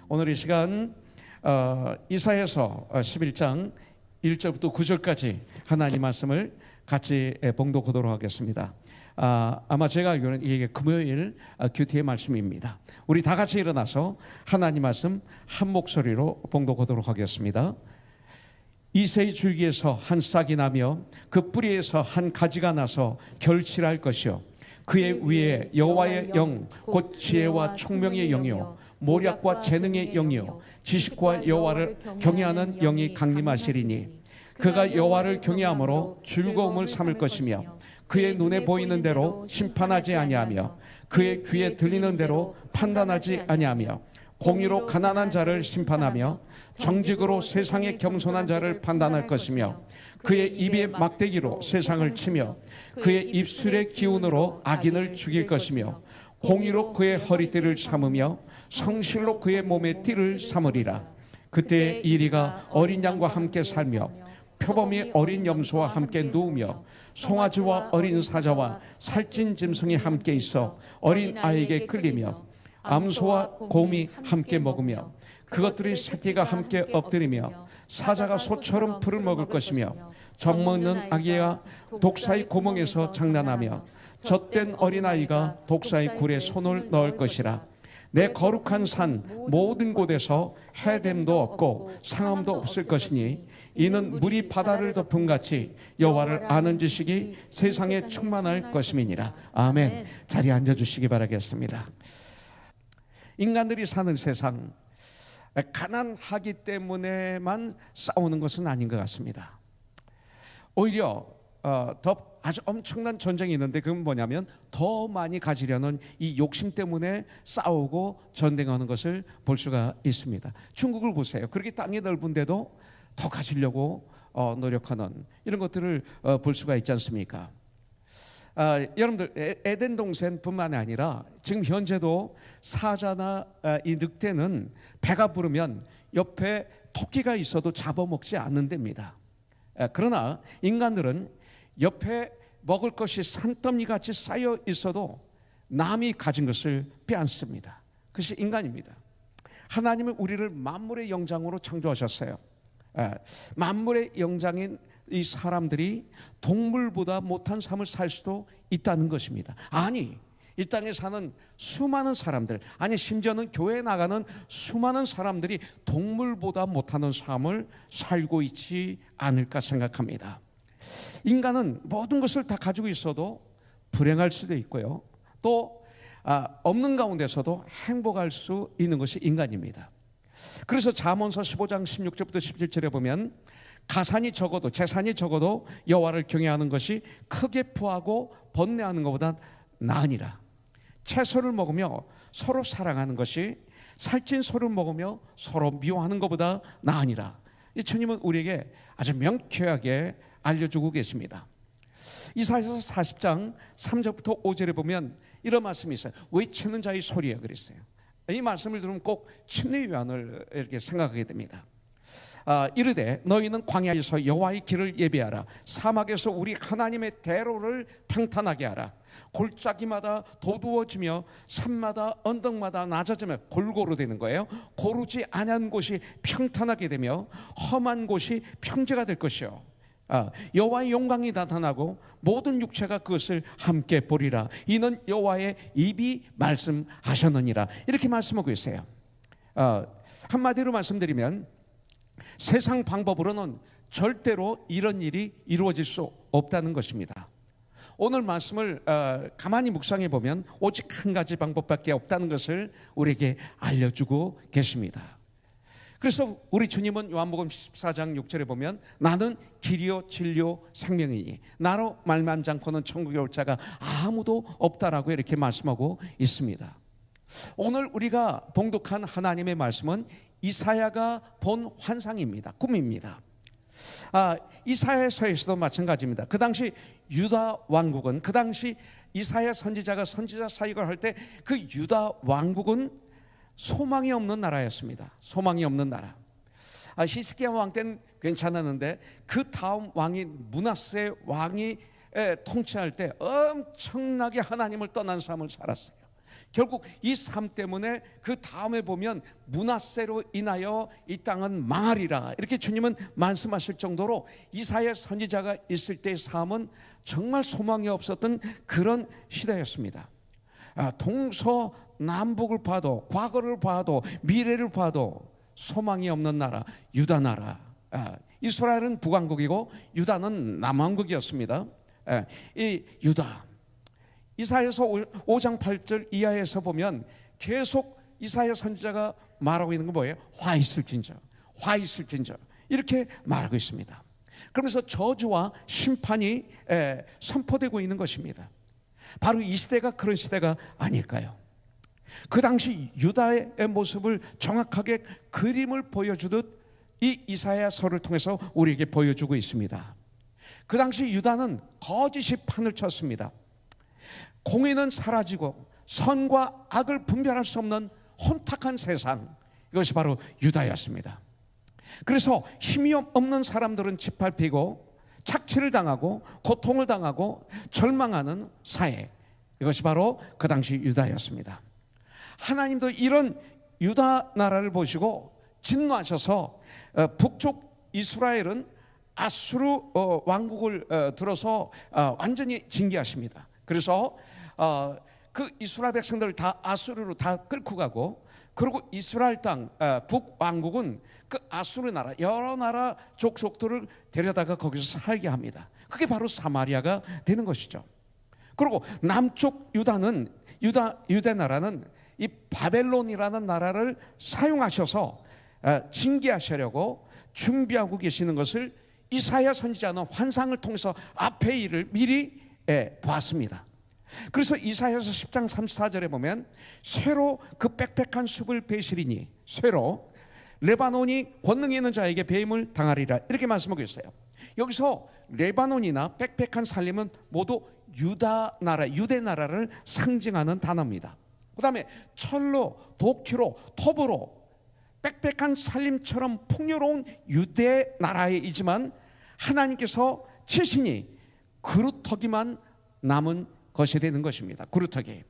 오늘 이 시간 이사야서 11장 1절부터 9절까지 하나님 말씀을 같이 봉독하도록 하겠습니다. 아마 제가 알기로는 이게 금요일 큐티의 말씀입니다. 우리 다 같이 일어나서 하나님 말씀 한 목소리로 봉독하도록 하겠습니다. 이새의 줄기에서 한 싹이 나며 그 뿌리에서 한 가지가 나서 결실할 것이요 그의 위에 여호와의 영 곧 지혜와 총명의 영이요 모략과 재능의 영이요 지식과 여호와를 경외하는 영이 강림하시리니 그가 여호와를 경외함으로 즐거움을 삼을 것이며 그의 눈에 보이는 대로 심판하지 아니하며 그의 귀에 들리는 대로 판단하지 아니하며 공의로 가난한 자를 심판하며 정직으로 세상에 겸손한 자를 판단할 것이며 그의 입의 막대기로 세상을 치며 그의 입술의 기운으로 악인을 죽일 것이며 공의로 그의 허리띠를 삼으며 성실로 그의 몸의 띠를 삼으리라. 그때 이리가 어린 양과 함께 살며 표범이 어린 염소와 함께 누우며 송아지와 어린 사자와 살찐 짐승이 함께 있어 어린 아이에게 끌리며 암소와 곰이 함께 먹으며 그것들의 새끼가 함께 엎드리며 사자가 소처럼 풀을 먹을 것이며 젖먹는 아기가 독사의 구멍에서 장난하며 젖된 어린아이가 독사의 굴에 손을 넣을 것이라. 내 거룩한 산 모든 곳에서 해됨도 없고 상함도 없을 것이니 이는 물이 바다를 덮음같이 여호와를 아는 지식이 세상에 충만할 것임이니라. 아멘. 자리에 앉아주시기 바라겠습니다. 인간들이 사는 세상, 가난하기 때문에만 싸우는 것은 아닌 것 같습니다. 오히려 더 아주 엄청난 전쟁이 있는데 그건 뭐냐면 더 많이 가지려는 이 욕심 때문에 싸우고 전쟁하는 것을 볼 수가 있습니다. 중국을 보세요. 그렇게 땅이 넓은데도 더 가지려고 노력하는 이런 것들을 볼 수가 있지 않습니까? 여러분들 에덴 동산뿐만 아니라 지금 현재도 사자나 이 늑대는 배가 부르면 옆에 토끼가 있어도 잡아먹지 않는답니다. 그러나 인간들은 옆에 먹을 것이 산더미같이 쌓여 있어도 남이 가진 것을 빼앗습니다. 그것이 인간입니다. 하나님은 우리를 만물의 영장으로 창조하셨어요. 만물의 영장인 이 사람들이 동물보다 못한 삶을 살 수도 있다는 것입니다. 아니, 이 땅에 사는 수많은 사람들, 아니 심지어는 교회에 나가는 수많은 사람들이 동물보다 못하는 삶을 살고 있지 않을까 생각합니다. 인간은 모든 것을 다 가지고 있어도 불행할 수도 있고요, 또 없는 가운데서도 행복할 수 있는 것이 인간입니다. 그래서 잠언서 15장 16절부터 17절에 보면 가산이 적어도 재산이 적어도 여호와를 경외하는 것이 크게 부하고 번뇌하는 것보다 나으니라. 채소를 먹으며 서로 사랑하는 것이 살찐 소를 먹으며 서로 미워하는 것보다 나으니라. 이 주님은 우리에게 아주 명쾌하게 알려주고 계십니다. 이사야서 40장 3절부터 5절에 보면 이런 말씀이 있어요. 외치는 자의 소리야 그랬어요. 이 말씀을 들으면 꼭 침례 요한을 이렇게 생각하게 됩니다. 이르되 너희는 광야에서 여호와의 길을 예비하라. 사막에서 우리 하나님의 대로를 평탄하게 하라. 골짜기마다 도두어지며 산마다 언덕마다 낮아지며 골고루 되는 거예요. 고르지 아니한 곳이 평탄하게 되며 험한 곳이 평지가 될 것이요 여호와의 영광이 나타나고 모든 육체가 그것을 함께 보리라. 이는 여호와의 입이 말씀하셨느니라. 이렇게 말씀하고 있어요. 한마디로 말씀드리면 세상 방법으로는 절대로 이런 일이 이루어질 수 없다는 것입니다. 오늘 말씀을 가만히 묵상해 보면 오직 한 가지 방법밖에 없다는 것을 우리에게 알려주고 계십니다. 그래서 우리 주님은 요한복음 14장 6절에 보면 나는 길이요 진리요 생명이니 나로 말미암지 않고는 천국에 올 자가 아무도 없다라고 이렇게 말씀하고 있습니다. 오늘 우리가 봉독한 하나님의 말씀은 이사야가 본 환상입니다. 꿈입니다. 이사야서에서도 마찬가지입니다. 그 당시 유다 왕국은, 그 당시 이사야 선지자가 선지자 사역을 할 때 그 유다 왕국은 소망이 없는 나라였습니다. 소망이 없는 나라. 히스기야 왕 때는 괜찮았는데 그 다음 왕인 므낫세 왕이 통치할 때 엄청나게 하나님을 떠난 삶을 살았어요. 결국 이 삶 때문에 그 다음에 보면 므낫세로 인하여 이 땅은 망하리라, 이렇게 주님은 말씀하실 정도로 이사야 선지자가 있을 때의 삶은 정말 소망이 없었던 그런 시대였습니다. 동서남북을 봐도, 과거를 봐도, 미래를 봐도 소망이 없는 나라, 유다 나라. 이스라엘은 북왕국이고 유다는 남왕국이었습니다. 이 유다, 이사야서 5장 8절 이하에서 보면 계속 이사야 선지자가 말하고 있는 건 뭐예요? 화 있을진저, 화 있을진저, 이렇게 말하고 있습니다. 그러면서 저주와 심판이 선포되고 있는 것입니다. 바로 이 시대가 그런 시대가 아닐까요? 그 당시 유다의 모습을 정확하게 그림을 보여주듯 이 이사야서를 통해서 우리에게 보여주고 있습니다. 그 당시 유다는 거짓이 판을 쳤습니다. 공의는 사라지고 선과 악을 분별할 수 없는 혼탁한 세상, 이것이 바로 유다였습니다. 그래서 힘이 없는 사람들은 짓밟히고 착취를 당하고 고통을 당하고 절망하는 사회, 이것이 바로 그 당시 유다였습니다. 하나님도 이런 유다 나라를 보시고 진노하셔서 북쪽 이스라엘은 아수르 왕국을 들어서 완전히 징계하십니다. 그래서 그 이스라엘 백성들을 다 아수르로 다 끌고 가고, 그리고 이스라엘 땅 북왕국은 그 아수르 나라 여러 나라 족속들을 데려다가 거기서 살게 합니다. 그게 바로 사마리아가 되는 것이죠. 그리고 남쪽 유다는 유대 나라는 이 바벨론이라는 나라를 사용하셔서 징계하시려고 준비하고 계시는 것을 이사야 선지자는 환상을 통해서 앞의 일을 미리 보았습니다. 그래서 이사야서 10장 34절에 보면 쇠로 그 빽빽한 숲을 베시리니, 쇠로 레바논이 권능 있는 자에게 배임을 당하리라, 이렇게 말씀하고 있어요. 여기서 레바논이나 빽빽한 산림은 모두 유다 나라, 유대 나라를 상징하는 단어입니다. 그 다음에 철로, 도키로, 톱으로 빽빽한 산림처럼 풍요로운 유대 나라이지만 하나님께서 치시니 그루터기만 남은 것이 되는 것입니다. 그루터기.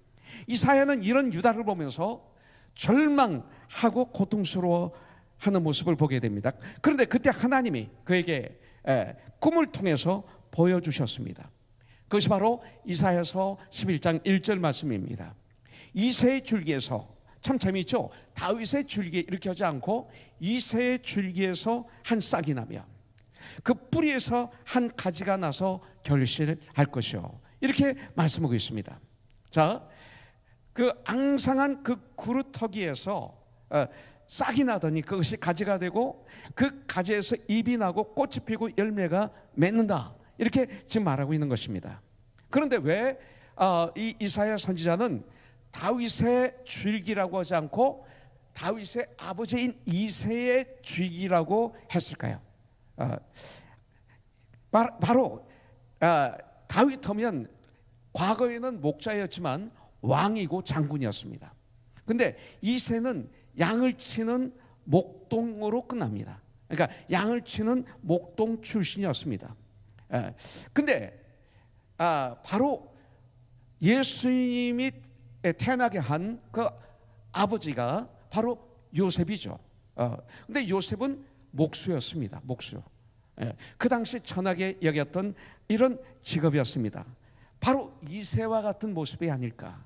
이사야는 이런 유다를 보면서 절망하고 고통스러워하는 모습을 보게 됩니다. 그런데 그때 하나님이 그에게 꿈을 통해서 보여주셨습니다. 그것이 바로 이사야서 11장 1절 말씀입니다. 이새의 줄기에서, 참 재미있죠? 다윗의 줄기 이렇게 하지 않고 이새의 줄기에서 한 싹이 나며 그 뿌리에서 한 가지가 나서 결실할 것이요, 이렇게 말씀하고 있습니다. 자, 그 앙상한 그 그루터기에서 싹이 나더니 그것이 가지가 되고 그 가지에서 잎이 나고 꽃이 피고 열매가 맺는다, 이렇게 지금 말하고 있는 것입니다. 그런데 왜 이 이사야 선지자는 다윗의 줄기라고 하지 않고 다윗의 아버지인 이새의 줄기라고 했을까요? 바로 다윗하면 과거에는 목자였지만 왕이고 장군이었습니다. 근데 이새는 양을 치는 목동으로 끝납니다. 그러니까 양을 치는 목동 출신이었습니다. 근데 바로 예수님이 태어나게 한 그 아버지가 바로 요셉이죠. 근데 요셉은 목수였습니다. 목수. 그 당시 천하게 여겼던 이런 직업이었습니다. 바로 이새와 같은 모습이 아닐까,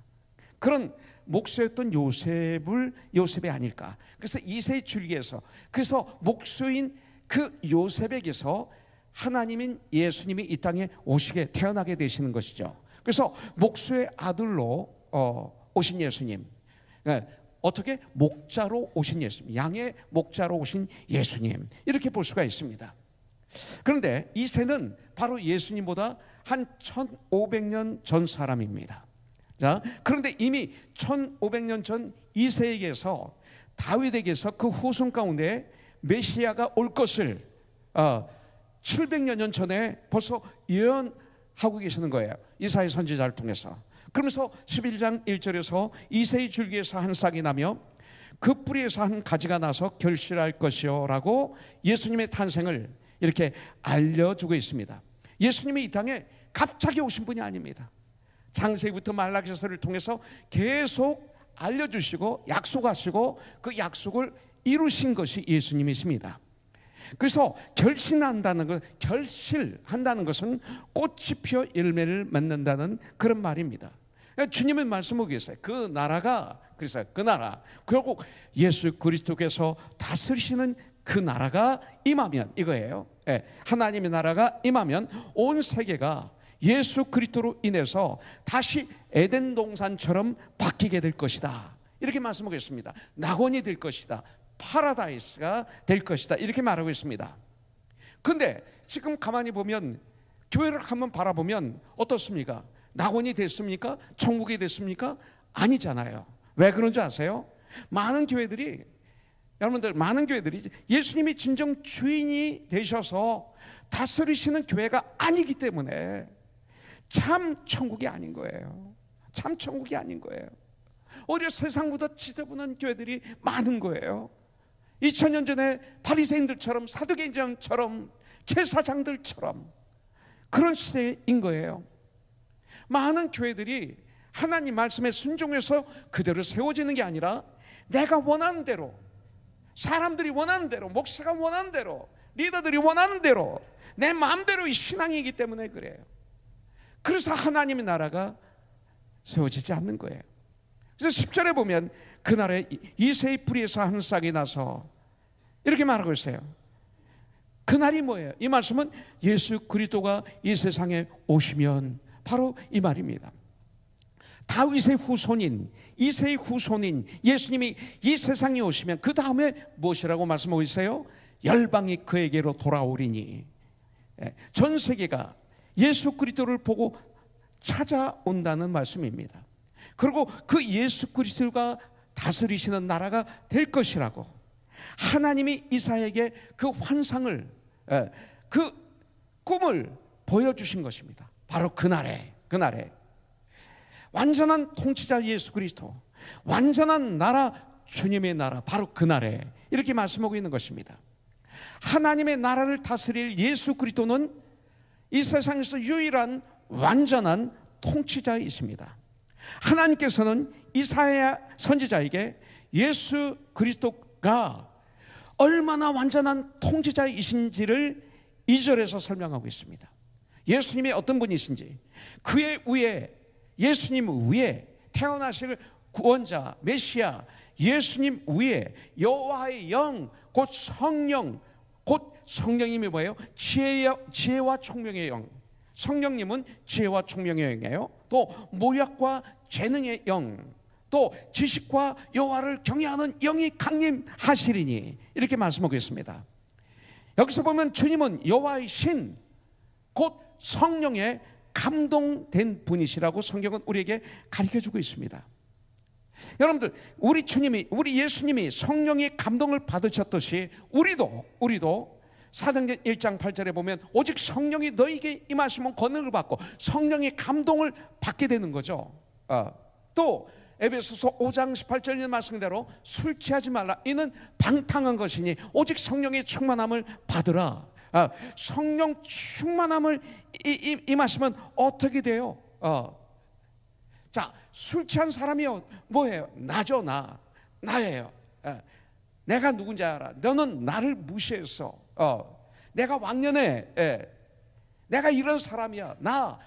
그런 목수였던 요셉이 아닐까. 그래서 이새의 줄기에서, 그래서 목수인 그 요셉에게서 하나님인 예수님이 이 땅에 오시게, 태어나게 되시는 것이죠. 그래서 목수의 아들로 오신 예수님, 어떻게 목자로 오신 예수님, 양의 목자로 오신 예수님, 이렇게 볼 수가 있습니다. 그런데 이새는 바로 예수님보다 한 1500년 전 사람입니다. 자, 그런데 이미 1500년 전 이새에게서, 다윗에게서 그 후손 가운데 메시아가 올 것을 700년 전에 벌써 예언하고 계시는 거예요. 이사야 선지자를 통해서. 그러면서 11장 1절에서 이새의 줄기에서 한 싹이 나며 그 뿌리에서 한 가지가 나서 결실할 것이요 라고 예수님의 탄생을 이렇게 알려주고 있습니다. 예수님이 이 땅에 갑자기 오신 분이 아닙니다. 창세기부터 말라기서를 통해서 계속 알려주시고 약속하시고 그 약속을 이루신 것이 예수님이십니다. 그래서 결실한다는 것은 꽃이 피어 열매를 맺는다는 그런 말입니다. 주님의 말씀을 위해서 그 나라가, 그래서 그 나라, 결국 예수 그리스도께서 다스리시는 그 나라가 임하면, 이거예요. 하나님의 나라가 임하면 온 세계가 예수 그리스도로 인해서 다시 에덴 동산처럼 바뀌게 될 것이다, 이렇게 말씀하고 있습니다. 낙원이 될 것이다, 파라다이스가 될 것이다, 이렇게 말하고 있습니다. 근데 지금 가만히 보면, 교회를 한번 바라보면 어떻습니까? 낙원이 됐습니까? 천국이 됐습니까? 아니잖아요. 왜 그런 줄 아세요? 많은 교회들이 예수님이 진정 주인이 되셔서 다스리시는 교회가 아니기 때문에 참 천국이 아닌 거예요. 참 천국이 아닌 거예요. 오히려 세상보다 지저분한 교회들이 많은 거예요. 2000년 전에 바리새인들처럼, 사두개인처럼, 제사장들처럼 그런 시대인 거예요. 많은 교회들이 하나님 말씀에 순종해서 그대로 세워지는 게 아니라 내가 원하는 대로, 사람들이 원하는 대로, 목사가 원하는 대로, 리더들이 원하는 대로, 내 마음대로의 신앙이기 때문에 그래요. 그래서 하나님의 나라가 세워지지 않는 거예요. 그래서 10절에 보면 그날에 이새의 뿌리에서 한 싹이 나서, 이렇게 말하고 있어요. 그날이 뭐예요? 이 말씀은 예수 그리스도가 이 세상에 오시면 바로 이 말입니다. 다윗의 후손인, 이새의 후손인 예수님이 이 세상에 오시면 그 다음에 무엇이라고 말씀하고 있어요? 열방이 그에게로 돌아오리니. 전 세계가 예수 그리스도를 보고 찾아온다는 말씀입니다. 그리고 그 예수 그리스도가 다스리시는 나라가 될 것이라고 하나님이 이사야에게 그 환상을, 그 꿈을 보여주신 것입니다. 바로 그날에 완전한 통치자 예수 그리스도, 완전한 나라, 주님의 나라, 바로 그날에, 이렇게 말씀하고 있는 것입니다. 하나님의 나라를 다스릴 예수 그리스도는 이 세상에서 유일한 완전한 통치자이십니다. 하나님께서는 이사야 선지자에게 예수 그리스도가 얼마나 완전한 통치자이신지를 2절에서 설명하고 있습니다. 예수님이 어떤 분이신지, 그의 위에, 예수님 위에 태어나실 구원자 메시아 예수님 위에 여호와의 영, 곧 성령, 곧 성령님이 뭐예요? 지혜와 총명의 영. 성령님은 지혜와 총명의 영이에요. 또 모략과 재능의 영, 또 지식과 여호와를 경외하는 영이 강림하시리니, 이렇게 말씀하고 있습니다. 여기서 보면 주님은 여호와의 신, 곧 성령에 감동된 분이시라고 성경은 우리에게 가르쳐주고 있습니다. 여러분들, 우리 예수님이 성령의 감동을 받으셨듯이 우리도 사도행전 1장 8절에 보면 오직 성령이 너에게 임하시면 권능을 받고 성령의 감동을 받게 되는 거죠. 또 에베소서 5장 18절의 말씀대로 술 취하지 말라, 이는 방탕한 것이니 오직 성령의 충만함을 받으라. 성령 충만함을 임하시면 어떻게 돼요? 자, 술 취한 사람이요, 뭐예요? 나죠, 나예요. 내가 누군지 알아. 너는 나를 무시했어. 내가 왕년에 내가 이런 사람이야. 나.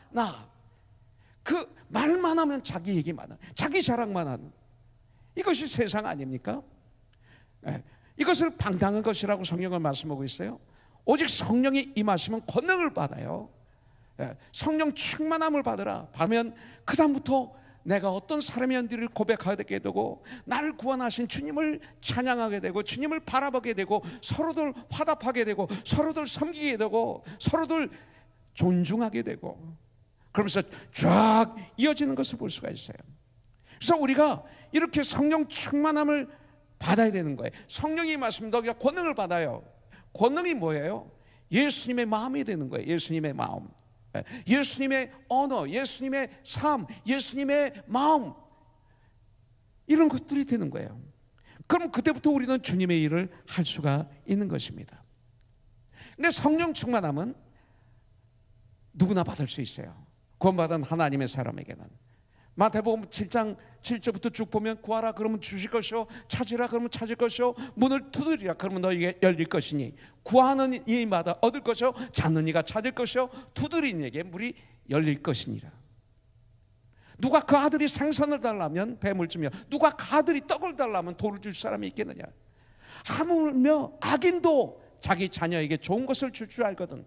그 말만 하면 자기 얘기만 하는, 자기 자랑만 하는, 이것이 세상 아닙니까? 이것을 방탕한 것이라고 성경은 말씀하고 있어요. 오직 성령이 임하시면 권능을 받아요. 성령 충만함을 받으라. 하면 그 다음부터 내가 어떤 사람이었는지를 고백하게 되고, 나를 구원하신 주님을 찬양하게 되고, 주님을 바라보게 되고, 서로들 화답하게 되고, 서로들 섬기게 되고, 서로들 존중하게 되고, 그러면서 쫙 이어지는 것을 볼 수가 있어요. 그래서 우리가 이렇게 성령 충만함을 받아야 되는 거예요. 성령이 말씀, 너희가 권능을 받아요. 권능이 뭐예요? 예수님의 마음이 되는 거예요. 예수님의 마음, 예수님의 언어, 예수님의 삶, 예수님의 마음, 이런 것들이 되는 거예요. 그럼 그때부터 우리는 주님의 일을 할 수가 있는 것입니다. 근데 성령 충만함은 누구나 받을 수 있어요. 구원받은 하나님의 사람에게는. 마태복음 7장 7절부터 쭉 보면 구하라 그러면 주실 것이요 찾으라 그러면 찾을 것이요 문을 두드리라 그러면 너에게 열릴 것이니 구하는 이마다 얻을 것이요 찾는 이가 찾을 것이요 두드리는 이에게 문이 열릴 것이니라. 누가 그 아들이 생선을 달라면 뱀을 주며 누가 그 아들이 떡을 달라면 돌을 줄 사람이 있겠느냐. 하물며 악인도 자기 자녀에게 좋은 것을 줄 줄 알거든.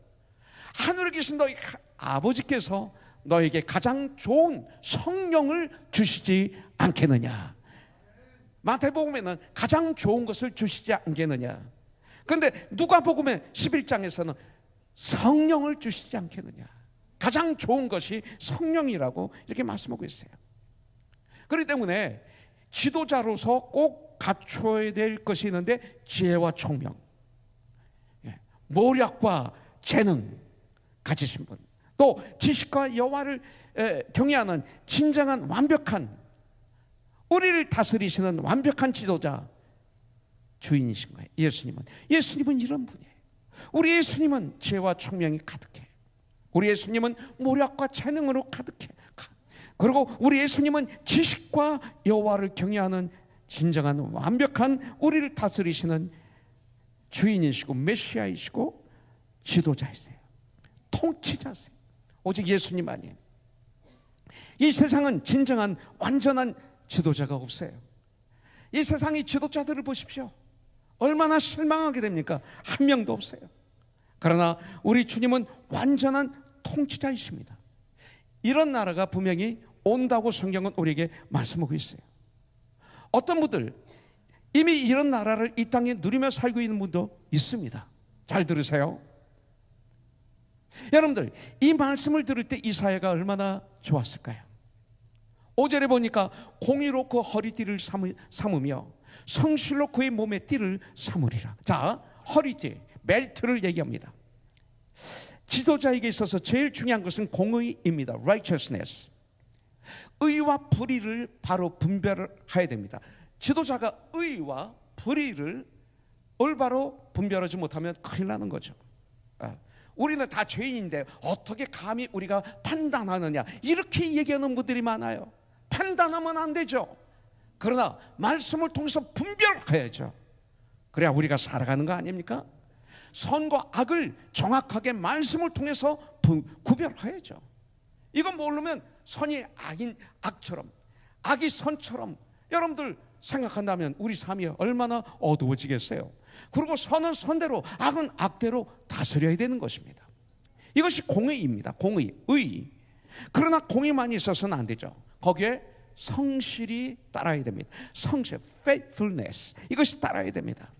하늘에 계신 너희 아버지께서 너에게 가장 좋은 성령을 주시지 않겠느냐. 마태복음에는 가장 좋은 것을 주시지 않겠느냐. 그런데 누가복음의 11장에서는 성령을 주시지 않겠느냐. 가장 좋은 것이 성령이라고 이렇게 말씀하고 있어요. 그렇기 때문에 지도자로서 꼭 갖춰야 될 것이 있는데 지혜와 총명, 모략과 재능 가지신 분, 또 지식과 여호와를 경외하는 진정한 완벽한, 우리를 다스리시는 완벽한 지도자 주인이신 거예요. 예수님은 이런 분이에요. 우리 예수님은 지혜와 총명이 가득해. 우리 예수님은 모략과 재능으로 가득해. 그리고 우리 예수님은 지식과 여호와를 경외하는 진정한 완벽한 우리를 다스리시는 주인이시고 메시아이시고 지도자이세요. 통치자세요. 오직 예수님만이. 이 세상은 진정한 완전한 지도자가 없어요. 이 세상의 지도자들을 보십시오. 얼마나 실망하게 됩니까? 한 명도 없어요. 그러나 우리 주님은 완전한 통치자이십니다. 이런 나라가 분명히 온다고 성경은 우리에게 말씀하고 있어요. 어떤 분들 이미 이런 나라를 이 땅에 누리며 살고 있는 분도 있습니다. 잘 들으세요. 여러분들, 이 말씀을 들을 때 이사야가 얼마나 좋았을까요? 5절에 보니까 공의로 그 허리띠를 삼으며 성실로 그의 몸에 띠를 삼으리라. 자, 허리띠, 벨트를 얘기합니다. 지도자에게 있어서 제일 중요한 것은 공의입니다. righteousness. 의와 불의를 바로 분별해야 됩니다. 지도자가 의와 불의를 올바로 분별하지 못하면 큰일 나는 거죠. 우리는 다 죄인인데 어떻게 감히 우리가 판단하느냐, 이렇게 얘기하는 분들이 많아요. 판단하면 안 되죠. 그러나 말씀을 통해서 분별해야죠. 그래야 우리가 살아가는 거 아닙니까? 선과 악을 정확하게 말씀을 통해서 구별해야죠. 이건 모르면 선이 악인 악처럼, 악이 선처럼 여러분들 생각한다면 우리 삶이 얼마나 어두워지겠어요. 그리고 선은 선대로, 악은 악대로 다스려야 되는 것입니다. 이것이 공의입니다. 공의, 의. 그러나 공의만 있어서는 안 되죠. 거기에 성실이 따라야 됩니다. 성실, faithfulness, 이것이 따라야 됩니다.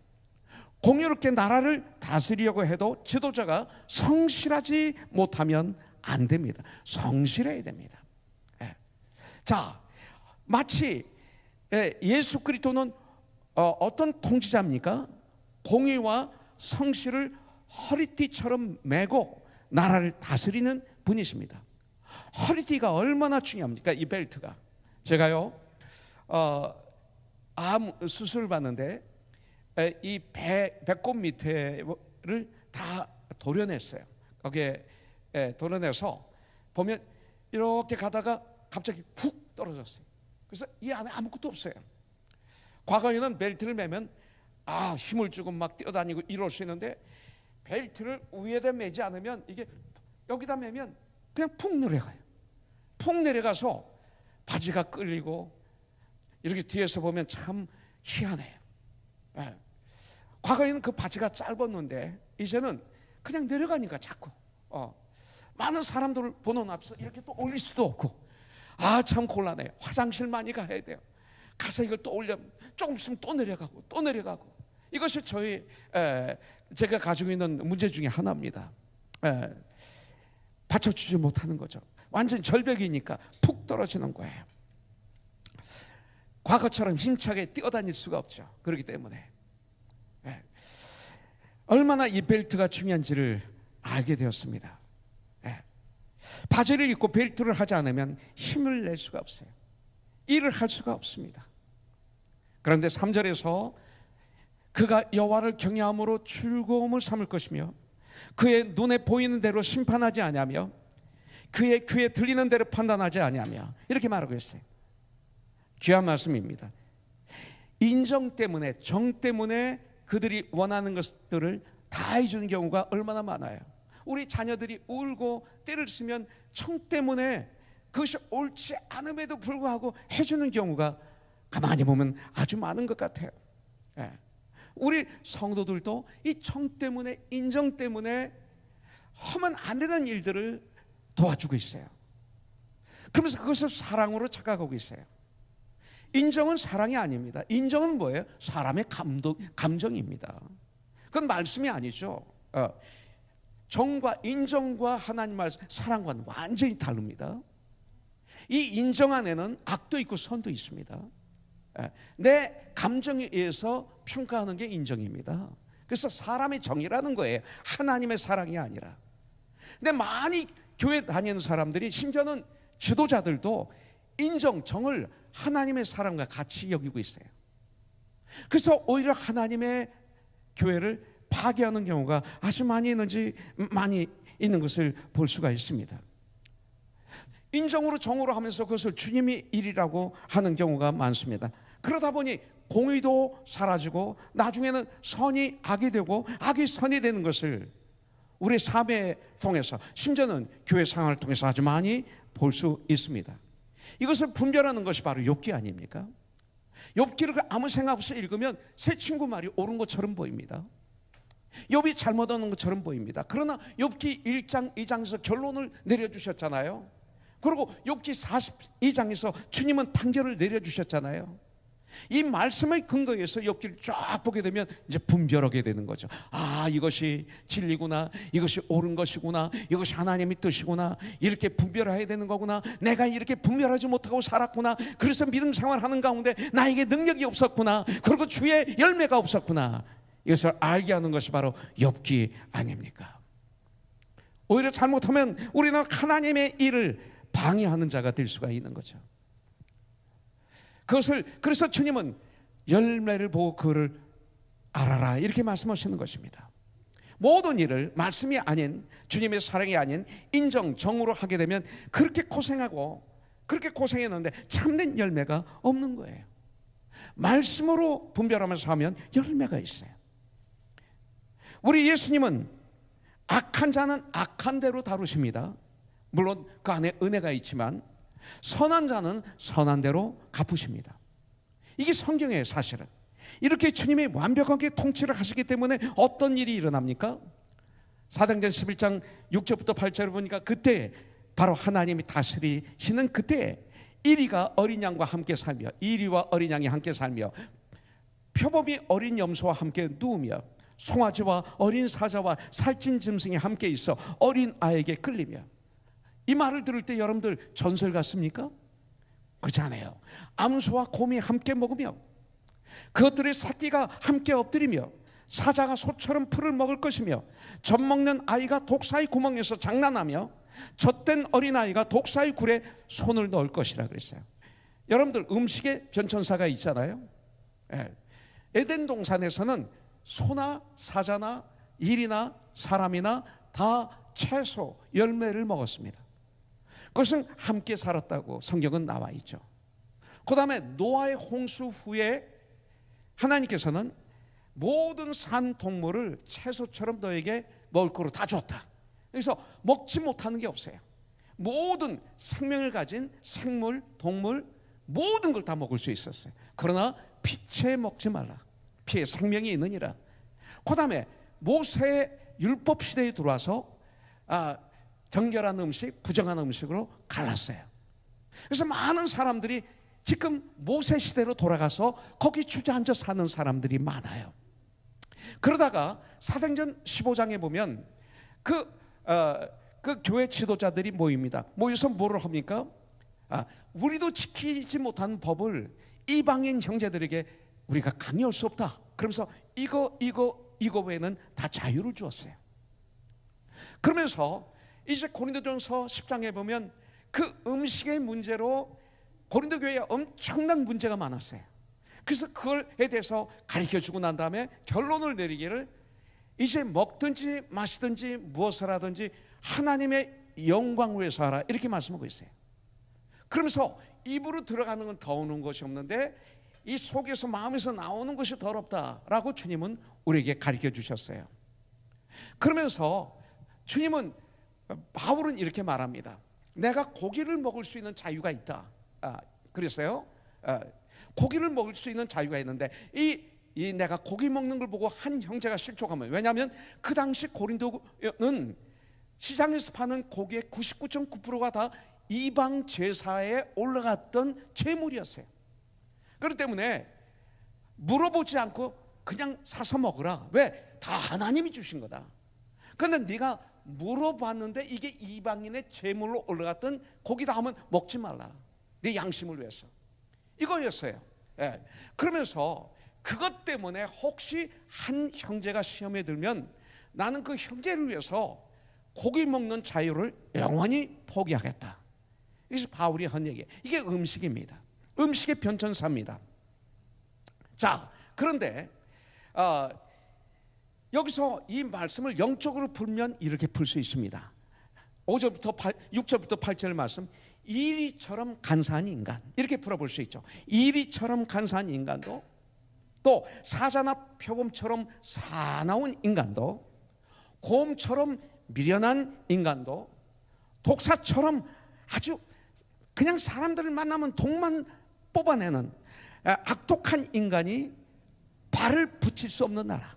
공의롭게 나라를 다스리려고 해도 지도자가 성실하지 못하면 안 됩니다. 성실해야 됩니다. 자, 마치 예수 그리스도는 어떤 통치자입니까? 공의와 성실을 허리띠처럼 메고 나라를 다스리는 분이십니다. 허리띠가 얼마나 중요합니까? 이 벨트가. 제가요 암 수술을 받는데 이 배꼽 밑에를 다 도려냈어요. 거기에 도려내서 보면 이렇게 가다가 갑자기 훅 떨어졌어요. 그래서 이 안에 아무것도 없어요. 과거에는 벨트를 매면 힘을 주고 막 뛰어다니고 이럴 수 있는데, 벨트를 위에다 매지 않으면 이게 여기다 매면 그냥 푹 내려가요. 푹 내려가서 바지가 끌리고, 이렇게 뒤에서 보면 참 희한해요. 과거에는 그 바지가 짧았는데 이제는 그냥 내려가니까 자꾸 많은 사람들을 보는 앞에서 이렇게 또 올릴 수도 없고, 참 곤란해요. 화장실 많이 가야 돼요. 가서 이걸 또 올려 조금 있으면 또 내려가고 또 내려가고. 이것이 제가 가지고 있는 문제 중에 하나입니다. 받쳐주지 못하는 거죠. 완전 절벽이니까 푹 떨어지는 거예요. 과거처럼 힘차게 뛰어다닐 수가 없죠. 그렇기 때문에 얼마나 이 벨트가 중요한지를 알게 되었습니다. 바지를 입고 벨트를 하지 않으면 힘을 낼 수가 없어요. 일을 할 수가 없습니다. 그런데 3절에서 그가 여호와를 경외함으로 즐거움을 삼을 것이며 그의 눈에 보이는 대로 심판하지 아니하며 그의 귀에 들리는 대로 판단하지 아니하며 이렇게 말하고 있어요. 귀한 말씀입니다. 인정 때문에, 정 때문에 그들이 원하는 것들을 다 해주는 경우가 얼마나 많아요. 우리 자녀들이 울고 때를 쓰면 정 때문에 그것이 옳지 않음에도 불구하고 해주는 경우가 가만히 보면 아주 많은 것 같아요. 우리 성도들도 이 정 때문에, 인정 때문에 하면 안 되는 일들을 도와주고 있어요. 그러면서 그것을 사랑으로 착각하고 있어요. 인정은 사랑이 아닙니다. 인정은 뭐예요? 사람의 감정입니다. 그건 말씀이 아니죠. 정과 인정과 하나님 말씀, 사랑과는 완전히 다릅니다. 이 인정 안에는 악도 있고 선도 있습니다. 내 감정에 의해서 평가하는 게 인정입니다. 그래서 사람의 정이라는 거예요. 하나님의 사랑이 아니라. 근데 많이 교회 다니는 사람들이, 심지어는 지도자들도 인정, 정을 하나님의 사랑과 같이 여기고 있어요. 그래서 오히려 하나님의 교회를 파괴하는 경우가 아주 많이 있는 것을 볼 수가 있습니다. 인정으로 정으로 하면서 그것을 주님의 일이라고 하는 경우가 많습니다. 그러다 보니 공의도 사라지고 나중에는 선이 악이 되고 악이 선이 되는 것을 우리 삶에 통해서, 심지어는 교회 상황을 통해서 아주 많이 볼 수 있습니다. 이것을 분별하는 것이 바로 욥기 아닙니까? 욥기를 아무 생각 없이 읽으면 새 친구 말이 옳은 것처럼 보입니다. 욥이 잘못하는 것처럼 보입니다. 그러나 욥기 1장 2장에서 결론을 내려주셨잖아요. 그리고 욥기 42장에서 주님은 판결을 내려주셨잖아요. 이 말씀의 근거에서 욥기를 쫙 보게 되면 이제 분별하게 되는 거죠. 아, 이것이 진리구나, 이것이 옳은 것이구나, 이것이 하나님의 뜻이구나, 이렇게 분별해야 되는 거구나, 내가 이렇게 분별하지 못하고 살았구나, 그래서 믿음 생활하는 가운데 나에게 능력이 없었구나, 그리고 주의 열매가 없었구나, 이것을 알게 하는 것이 바로 욥기 아닙니까? 오히려 잘못하면 우리는 하나님의 일을 방해하는 자가 될 수가 있는 거죠. 그래서 주님은 열매를 보고 그를 알아라, 이렇게 말씀하시는 것입니다. 모든 일을 말씀이 아닌, 주님의 사랑이 아닌 인정, 정으로 하게 되면 그렇게 고생하고 그렇게 고생했는데 참된 열매가 없는 거예요. 말씀으로 분별하면서 하면 열매가 있어요. 우리 예수님은 악한 자는 악한 대로 다루십니다. 물론 그 안에 은혜가 있지만 선한 자는 선한 대로 갚으십니다. 이게 성경의 사실은. 이렇게 주님이 완벽하게 통치를 하시기 때문에 어떤 일이 일어납니까? 사도행전 11장 6절부터 8절을 보니까 그때 바로 하나님이 다스리시는 그때 이리가 어린 양과 함께 살며, 이리와 어린 양이 함께 살며, 표범이 어린 염소와 함께 누우며, 송아지와 어린 사자와 살찐 짐승이 함께 있어 어린 아이에게 끌리며. 이 말을 들을 때 여러분들 전설 같습니까? 그렇지 않아요. 암소와 곰이 함께 먹으며, 그것들의 새끼가 함께 엎드리며, 사자가 소처럼 풀을 먹을 것이며, 젖 먹는 아이가 독사의 구멍에서 장난하며, 젖된 어린아이가 독사의 굴에 손을 넣을 것이라 그랬어요. 여러분들 음식에 변천사가 있잖아요. 에덴 동산에서는 소나 사자나 일이나 사람이나 다 채소, 열매를 먹었습니다. 그것은 함께 살았다고 성경은 나와 있죠. 그 다음에 노아의 홍수 후에 하나님께서는 모든 산 동물을 채소처럼 너에게 먹을 거로 다 줬다. 그래서 먹지 못하는 게 없어요. 모든 생명을 가진 생물, 동물, 모든 걸 다 먹을 수 있었어요. 그러나 피채 먹지 말라. 피에 생명이 있느니라. 그 다음에 모세의 율법 시대에 들어와서 정결한 음식, 부정한 음식으로 갈랐어요. 그래서 많은 사람들이 지금 모세 시대로 돌아가서 거기 주저앉아 사는 사람들이 많아요. 그러다가 사도행전 15장에 보면 그 교회 지도자들이 모입니다. 모여서 뭐를 합니까? 우리도 지키지 못한 법을 이방인 형제들에게 우리가 강요할 수 없다. 그러면서 이거 외에는 다 자유를 주었어요. 그러면서 이제 고린도전서 10장에 보면 그 음식의 문제로 고린도 교회에 엄청난 문제가 많았어요. 그래서 그걸에 대해서 가르쳐주고 난 다음에 결론을 내리기를, 이제 먹든지 마시든지 무엇을 하든지 하나님의 영광을 위해서 하라, 이렇게 말씀하고 있어요. 그러면서 입으로 들어가는 건 더우는 것이 없는데 이 속에서 마음에서 나오는 것이 더럽다라고 주님은 우리에게 가르쳐 주셨어요. 그러면서 주님은, 바울은 이렇게 말합니다. 내가 고기를 먹을 수 있는 자유가 있다. 그랬어요. 고기를 먹을 수 있는 자유가 있는데 이 내가 고기 먹는 걸 보고 한 형제가 실족하면, 왜냐하면 그 당시 고린도는 시장에서 파는 고기의 99.9%가 다 이방 제사에 올라갔던 제물이었어요. 그렇기 때문에 물어보지 않고 그냥 사서 먹으라. 왜? 다 하나님이 주신 거다. 그런데 네가 물어봤는데 이게 이방인의 제물로 올라갔던 고기다 하면 먹지 말라. 네 양심을 위해서. 이거였어요. 예. 그러면서 그것 때문에 혹시 한 형제가 시험에 들면 나는 그 형제를 위해서 고기 먹는 자유를 영원히 포기하겠다. 이것이 바울이 한 얘기예요. 이게 음식입니다. 음식의 변천사입니다. 자, 그런데 여기서 이 말씀을 영적으로 풀면 이렇게 풀 수 있습니다. 6절부터 8절 말씀, 이리처럼 간사한 인간, 이렇게 풀어볼 수 있죠. 이리처럼 간사한 인간도, 또 사자나 표범처럼 사나운 인간도, 곰처럼 미련한 인간도, 독사처럼 아주 그냥 사람들을 만나면 독만 뽑아내는 악독한 인간이 발을 붙일 수 없는 나라,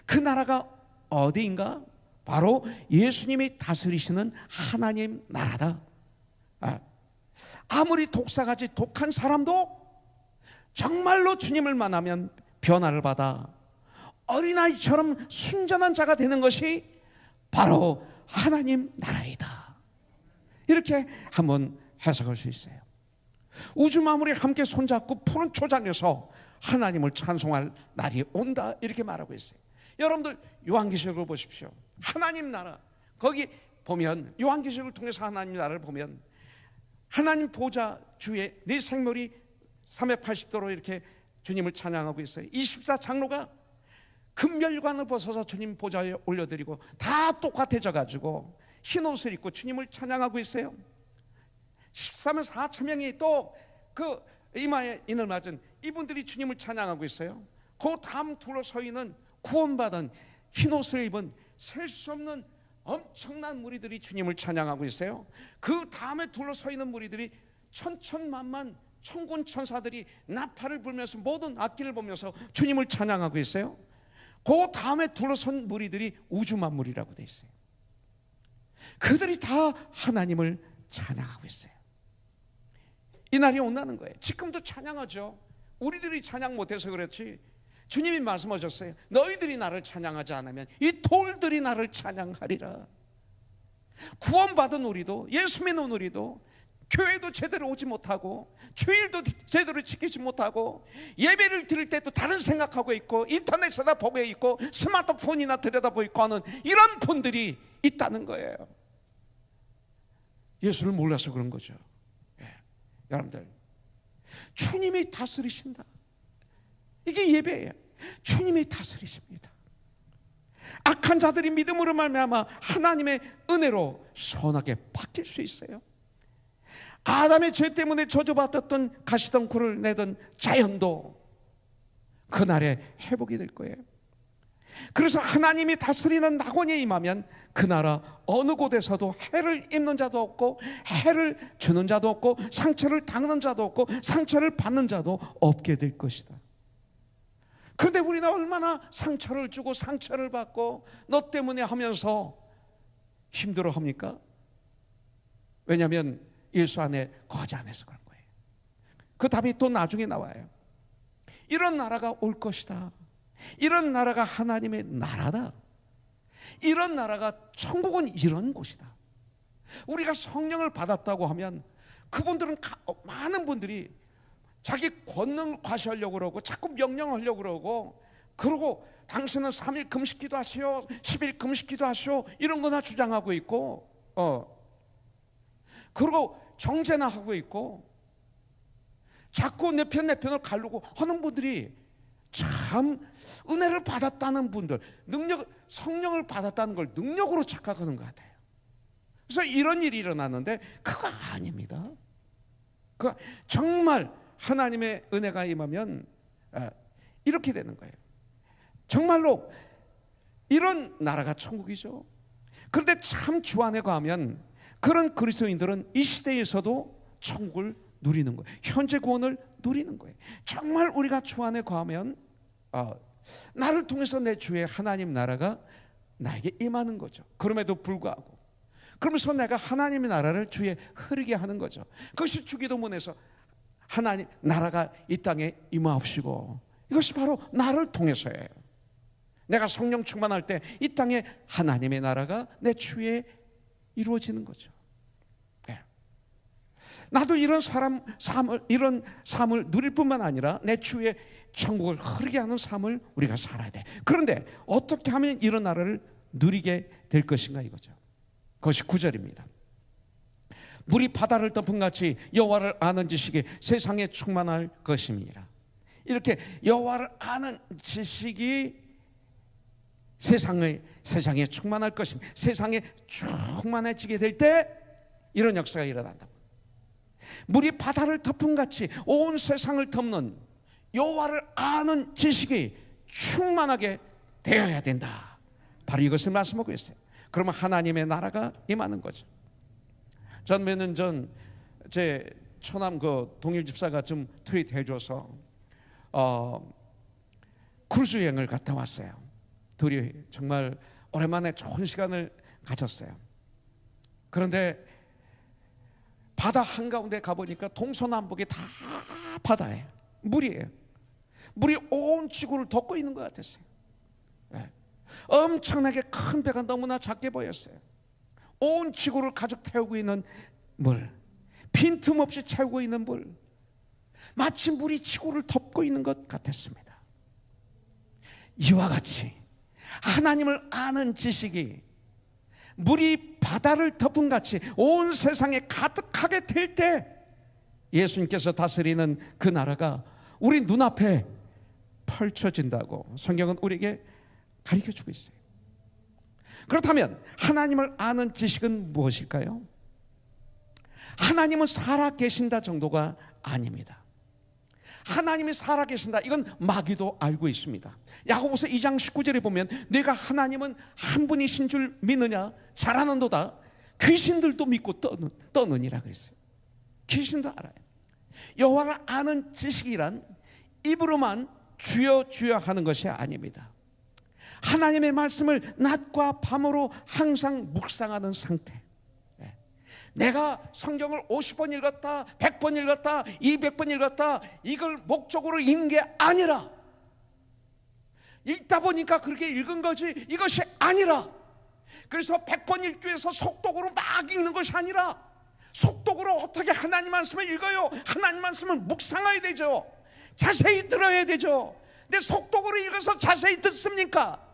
그 나라가 어디인가? 바로 예수님이 다스리시는 하나님 나라다. 아무리 독사같이 독한 사람도 정말로 주님을 만나면 변화를 받아 어린아이처럼 순전한 자가 되는 것이 바로 하나님 나라이다. 이렇게 한번 해석할 수 있어요. 우주 만물이 함께 손잡고 푸른 초장에서 하나님을 찬송할 날이 온다, 이렇게 말하고 있어요. 여러분들 요한계시록을 보십시오. 하나님 나라, 거기 보면 요한계시록을 통해서 하나님 나라를 보면 하나님 보좌 주에 네 생물이 380도로 이렇게 주님을 찬양하고 있어요. 24장로가 금멸관을 벗어서 주님 보좌에 올려드리고 다 똑같아져 가지고 흰 옷을 입고 주님을 찬양하고 있어요. 13만 4천 명이 또 그 이마에 인을 맞은 이분들이 주님을 찬양하고 있어요. 그 다음 둘러서 있는 구원받은 흰 옷을 입은 셀 수 없는 엄청난 무리들이 주님을 찬양하고 있어요. 그 다음에 둘러서 있는 무리들이 천천만만 천군 천사들이 나팔을 불면서 모든 악기를 보면서 주님을 찬양하고 있어요. 그 다음에 둘러선 무리들이 우주 만물이라고 돼 있어요. 그들이 다 하나님을 찬양하고 있어요. 이 날이 온다는 거예요. 지금도 찬양하죠. 우리들이 찬양 못해서 그렇지 주님이 말씀하셨어요. 너희들이 나를 찬양하지 않으면 이 돌들이 나를 찬양하리라. 구원받은 우리도, 예수 믿는 우리도 교회도 제대로 오지 못하고 주일도 제대로 지키지 못하고 예배를 드릴 때도 다른 생각하고 있고 인터넷에다 보고 있고 스마트폰이나 들여다보고 있고 하는 이런 분들이 있다는 거예요. 예수를 몰라서 그런 거죠. 여러분들, 주님이 다스리신다. 이게 예배예요. 주님이 다스리십니다. 악한 자들이 믿음으로 말미암아 하나님의 은혜로 선하게 바뀔 수 있어요. 아담의 죄 때문에 저주받았던 가시덩굴을 내던 자연도 그날에 회복이 될 거예요. 그래서 하나님이 다스리는 낙원에 임하면 그 나라 어느 곳에서도 해를 입는 자도 없고 해를 주는 자도 없고 상처를 당하는 자도 없고 상처를 받는 자도 없게 될 것이다. 그런데 우리는 얼마나 상처를 주고 상처를 받고 너 때문에 하면서 힘들어합니까? 왜냐하면 예수 안에 거지 안에서 그런 거예요. 그 답이 또 나중에 나와요. 이런 나라가 올 것이다. 이런 나라가 하나님의 나라다. 이런 나라가, 천국은 이런 곳이다. 우리가 성령을 받았다고 하면 그분들은 많은 분들이 자기 권능을 과시하려고 그러고 자꾸 명령하려고 그러고 당신은 3일 금식기도 하시오 10일 금식기도 하시오 이런 거나 주장하고 있고 그리고 정죄나 하고 있고 자꾸 내 편을 가르고 하는 분들이 참 은혜를 받았다는 분들, 성령을 받았다는 걸 능력으로 착각하는 것 같아요. 그래서 이런 일이 일어났는데 그거 아닙니다. 그 정말 하나님의 은혜가 임하면 이렇게 되는 거예요. 정말로 이런 나라가 천국이죠. 그런데 참 주 안에 가면 그런 그리스도인들은 이 시대에서도 천국을 누리는 거예요. 현재 구원을 누리는 거예요. 정말 우리가 주 안에 가면 나를 통해서 내 주의 하나님 나라가 나에게 임하는 거죠. 그럼에도 불구하고 그러면서 내가 하나님의 나라를 주위에 흐르게 하는 거죠. 그것이 주기도문에서 하나님 나라가 이 땅에 임하옵시고, 이것이 바로 나를 통해서예요. 내가 성령 충만할 때 이 땅에 하나님의 나라가 내 주위에 이루어지는 거죠. 나도 이런 삶을 누릴 뿐만 아니라 내 주위에 천국을 흐르게 하는 삶을 우리가 살아야 돼. 그런데 어떻게 하면 이런 나라를 누리게 될 것인가 이거죠. 그것이 9절입니다. 물이 바다를 덮은 같이 여호와를 아는 지식이 세상에 충만할 것임이라. 이렇게 여호와를 아는 지식이 세상에 충만할 것입니다. 세상에 충만해지게 될 때 이런 역사가 일어난다. 물이 바다를 덮은 같이 온 세상을 덮는 여호와를 아는 지식이 충만하게 되어야 된다. 바로 이것을 말씀하고 있어요. 그러면 하나님의 나라가 임하는 거죠. 전 몇 년 전 제 처남 그 동일 집사가 좀 트윗해 줘서 크루즈 여행을 갔다 왔어요. 둘이 정말 오랜만에 좋은 시간을 가졌어요. 그런데 바다 한가운데 가보니까 동서남북이 다 바다예요. 물이에요. 물이 온 지구를 덮고 있는 것 같았어요. 엄청나게 큰 배가 너무나 작게 보였어요. 온 지구를 가득 태우고 있는 물, 빈틈없이 채우고 있는 물, 마치 물이 지구를 덮고 있는 것 같았습니다. 이와 같이 하나님을 아는 지식이 물이 바다를 덮은 같이 온 세상에 가득하게 될 때 예수님께서 다스리는 그 나라가 우리 눈앞에 펼쳐진다고 성경은 우리에게 가르쳐주고 있어요. 그렇다면 하나님을 아는 지식은 무엇일까요? 하나님은 살아계신다 정도가 아닙니다. 하나님이 살아계신다, 이건 마귀도 알고 있습니다. 야고보서 2장 19절에 보면 네가 하나님은 한 분이신 줄 믿느냐? 잘하는도다. 귀신들도 믿고 떠느니라 그랬어요. 귀신도 알아요. 여호와를 아는 지식이란 입으로만 주여 주여 하는 것이 아닙니다. 하나님의 말씀을 낮과 밤으로 항상 묵상하는 상태. 내가 성경을 50번 읽었다, 100번 읽었다, 200번 읽었다, 이걸 목적으로 읽는 게 아니라, 읽다 보니까 그렇게 읽은 거지 이것이 아니라, 그래서 100번 읽기 위해서 속독으로 막 읽는 것이 아니라 속독으로 어떻게 하나님 말씀을 읽어요? 하나님 말씀을 묵상해야 되죠. 자세히 들어야 되죠. 근데 속독으로 읽어서 자세히 듣습니까?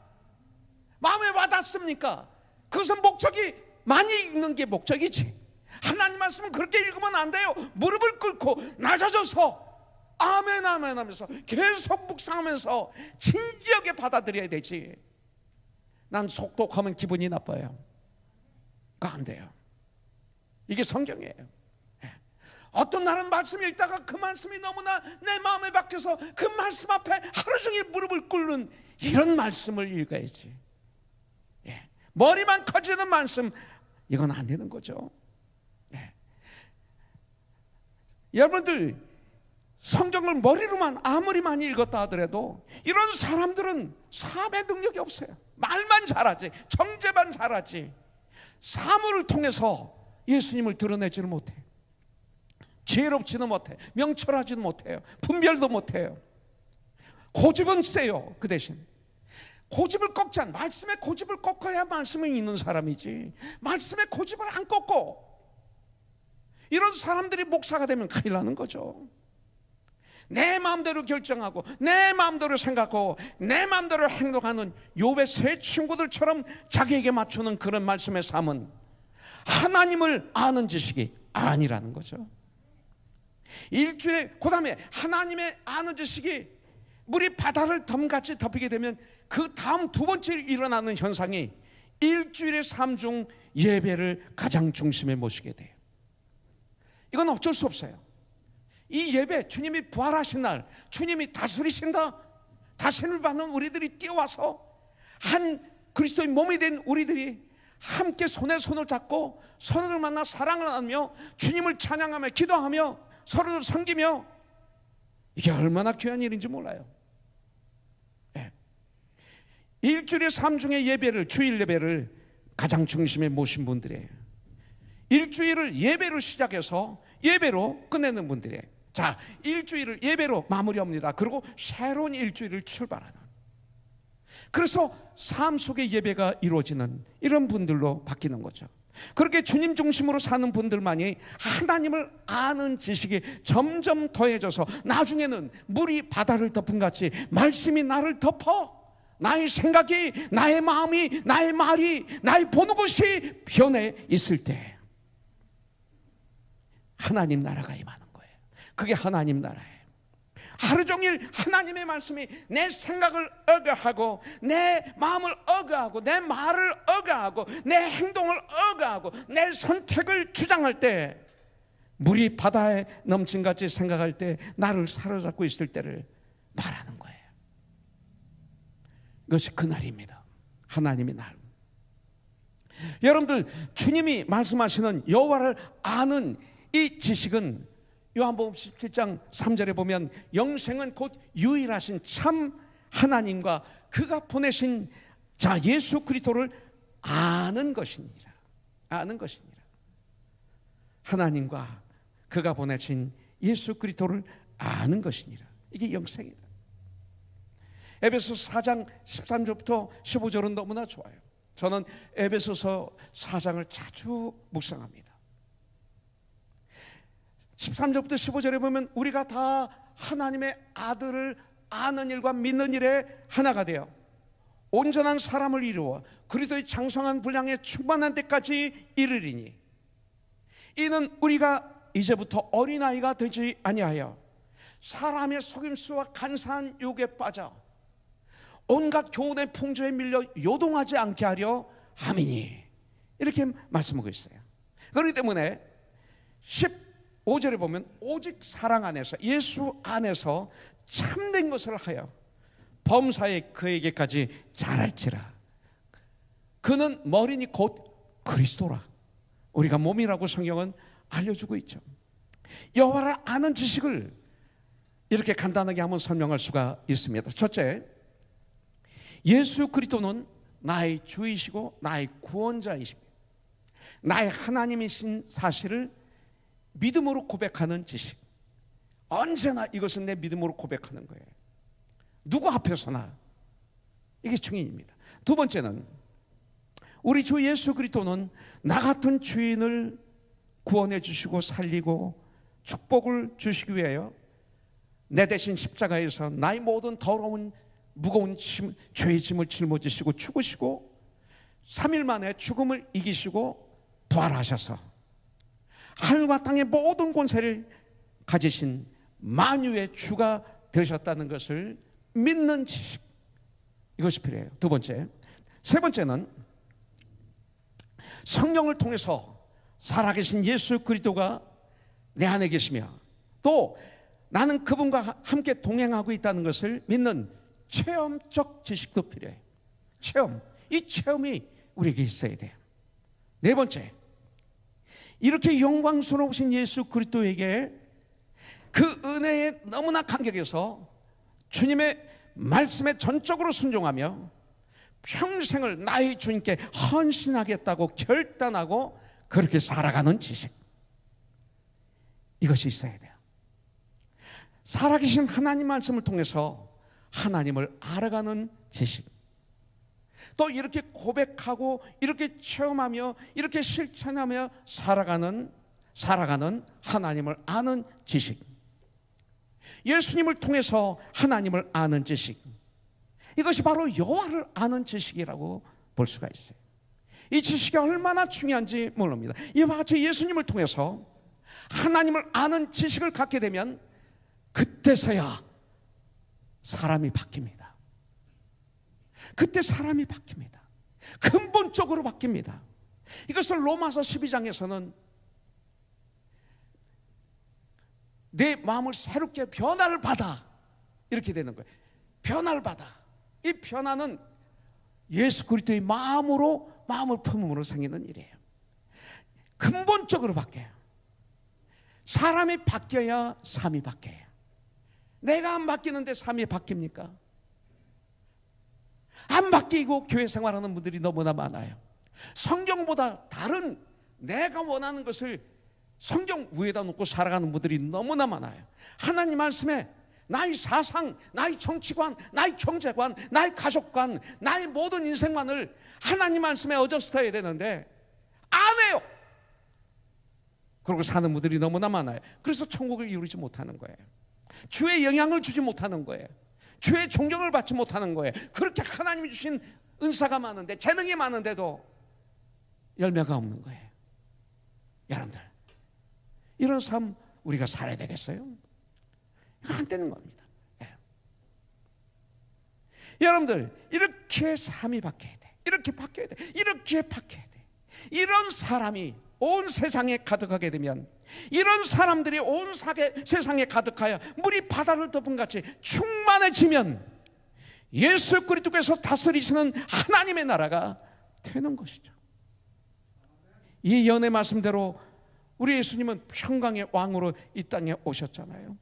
마음에 와닿습니까? 그것은 목적이, 많이 읽는 게 목적이지. 하나님 말씀은 그렇게 읽으면 안 돼요. 무릎을 꿇고 낮아져서 아멘 아멘 하면서 계속 묵상하면서 진지하게 받아들여야 되지. 난 속독하면 기분이 나빠요. 그거 안 돼요. 이게 성경이에요. 어떤 날은 말씀 읽다가 그 말씀이 너무나 내 마음에 박혀서 그 말씀 앞에 하루 종일 무릎을 꿇는 이런 말씀을 읽어야지. 머리만 커지는 말씀, 이건 안 되는 거죠. 여러분들 성경을 머리로만 아무리 많이 읽었다 하더라도 이런 사람들은 삶의 능력이 없어요. 말만 잘하지, 정죄만 잘하지, 사물을 통해서 예수님을 드러내지는 못해. 지혜롭지는 못해, 명철하지는 못해요, 분별도 못해요. 고집은 세요. 그 대신 고집을 꺾지 않아. 말씀에 고집을 꺾어야 말씀을 읽는 사람이지, 말씀에 고집을 안 꺾고 이런 사람들이 목사가 되면 큰일 나는 거죠. 내 마음대로 결정하고 내 마음대로 생각하고 내 마음대로 행동하는 욥의 세 친구들처럼 자기에게 맞추는 그런 말씀의 삶은 하나님을 아는 지식이 아니라는 거죠. 일주일에, 그 다음에 하나님의 아는 지식이 물이 바다를 덤같이 덮이게 되면 그 다음 두 번째 일어나는 현상이 일주일의 삶 중 예배를 가장 중심에 모시게 돼요. 이건 어쩔 수 없어요. 이 예배, 주님이 부활하신 날, 주님이 다스리신다, 다스림을 받는 우리들이 뛰어와서 한 그리스도의 몸이 된 우리들이 함께 손에 손을 잡고 서로를 만나 사랑을 나누며 주님을 찬양하며 기도하며 서로를 섬기며, 이게 얼마나 귀한 일인지 몰라요. 네. 일주일의 삶 중에 예배를, 주일 예배를 가장 중심에 모신 분들이에요. 일주일을 예배로 시작해서 예배로 끝내는 분들이에요. 자, 일주일을 예배로 마무리합니다. 그리고 새로운 일주일을 출발하는, 그래서 삶 속의 예배가 이루어지는 이런 분들로 바뀌는 거죠. 그렇게 주님 중심으로 사는 분들만이 하나님을 아는 지식이 점점 더해져서 나중에는 물이 바다를 덮은 같이 말씀이 나를 덮어 나의 생각이, 나의 마음이, 나의 말이, 나의 보는 것이 변해 있을 때 하나님 나라가 임하는 거예요. 그게 하나님 나라예요. 하루 종일 하나님의 말씀이 내 생각을 억압하고 내 마음을 억압하고 내 말을 억압하고 내 행동을 억압하고 내 선택을 주장할 때, 물이 바다에 넘친 같이 생각할 때 나를 사로잡고 있을 때를 말하는 거예요. 이것이 그날입니다. 하나님의 날. 여러분들, 주님이 말씀하시는 여호와를 아는 이 지식은 요한복음 17장 3절에 보면 영생은 곧 유일하신 참 하나님과 그가 보내신 자 예수 그리스도를 아는 것이니라. 아는 것이니라. 하나님과 그가 보내신 예수 그리스도를 아는 것이니라. 이게 영생이다. 에베소서 4장 13절부터 15절은 너무나 좋아요. 저는 에베소서 4장을 자주 묵상합니다. 13절부터 15절에 보면 우리가 다 하나님의 아들을 아는 일과 믿는 일에 하나가 되어 온전한 사람을 이루어 그리스도의 장성한 분량에 충만한 데까지 이르리니, 이는 우리가 이제부터 어린아이가 되지 아니하여 사람의 속임수와 간사한 유혹에 빠져 온갖 교훈의 풍조에 밀려 요동하지 않게 하려 함이니, 이렇게 말씀하고 있어요. 그렇기 때문에 15절에 보면 오직 사랑 안에서, 예수 안에서 참된 것을 하여 범사에 그에게까지 자랄지라. 그는 머리니 곧 그리스도라. 우리가 몸이라고 성경은 알려주고 있죠. 여호와를 아는 지식을 이렇게 간단하게 한번 설명할 수가 있습니다. 첫째, 예수 그리스도는 나의 주이시고 나의 구원자이십니다. 나의 하나님이신 사실을 믿음으로 고백하는 지식. 언제나 이것은 내 믿음으로 고백하는 거예요. 누구 앞에서나. 이게 증인입니다. 두 번째는 우리 주 예수 그리스도는 나 같은 죄인을 구원해 주시고 살리고 축복을 주시기 위하여 내 대신 십자가에서 나의 모든 더러운 무거운 죄의 짐을 짊어지시고 죽으시고 3일 만에 죽음을 이기시고 부활하셔서 하늘과 땅의 모든 권세를 가지신 만유의 주가 되셨다는 것을 믿는 지식, 이것이 필요해요. 두 번째. 세 번째는 성령을 통해서 살아계신 예수 그리스도가 내 안에 계시며 또 나는 그분과 함께 동행하고 있다는 것을 믿는 체험적 지식도 필요해요. 체험. 이 체험이 우리에게 있어야 돼요. 네 번째, 이렇게 영광스러우신 예수 그리스도에게 그 은혜에 너무나 감격해서 주님의 말씀에 전적으로 순종하며 평생을 나의 주님께 헌신하겠다고 결단하고 그렇게 살아가는 지식, 이것이 있어야 돼요. 살아계신 하나님 말씀을 통해서 하나님을 알아가는 지식, 또 이렇게 고백하고 이렇게 체험하며 이렇게 실천하며 살아가는 하나님을 아는 지식, 예수님을 통해서 하나님을 아는 지식, 이것이 바로 여호와를 아는 지식이라고 볼 수가 있어요. 이 지식이 얼마나 중요한지 모릅니다. 이와 같이 예수님을 통해서 하나님을 아는 지식을 갖게 되면 그때서야 사람이 바뀝니다. 그때 사람이 바뀝니다. 근본적으로 바뀝니다. 이것을 로마서 12장에서는 내 마음을 새롭게 변화를 받아, 이렇게 되는 거예요. 변화를 받아. 이 변화는 예수 그리스도의 마음으로, 마음을 품음으로 생기는 일이에요. 근본적으로 바뀌어요. 사람이 바뀌어야 삶이 바뀌어요. 내가 안 바뀌는데 삶이 바뀝니까? 안 바뀌고 교회 생활하는 분들이 너무나 많아요. 성경보다 다른 내가 원하는 것을 성경 위에다 놓고 살아가는 분들이 너무나 많아요. 하나님 말씀에 나의 사상, 나의 정치관, 나의 경제관, 나의 가족관, 나의 모든 인생관을 하나님 말씀에 어저스트해야 되는데 안 해요. 그러고 사는 분들이 너무나 많아요. 그래서 천국을 이루지 못하는 거예요. 주의 영향을 주지 못하는 거예요. 주의 존경을 받지 못하는 거예요. 그렇게 하나님이 주신 은사가 많은데, 재능이 많은데도 열매가 없는 거예요. 여러분들, 이런 삶 우리가 살아야 되겠어요? 이거 안 되는 겁니다. 예. 여러분들, 이렇게 삶이 바뀌어야 돼. 이렇게 바뀌어야 돼. 이렇게 바뀌어야 돼. 이런 사람이 온 세상에 가득하게 되면, 이런 사람들이 온 세상에 가득하여 물이 바다를 덮은 같이 충만해지면 예수 그리스도께서 다스리시는 하나님의 나라가 되는 것이죠. 이 연의 말씀대로 우리 예수님은 평강의 왕으로 이 땅에 오셨잖아요.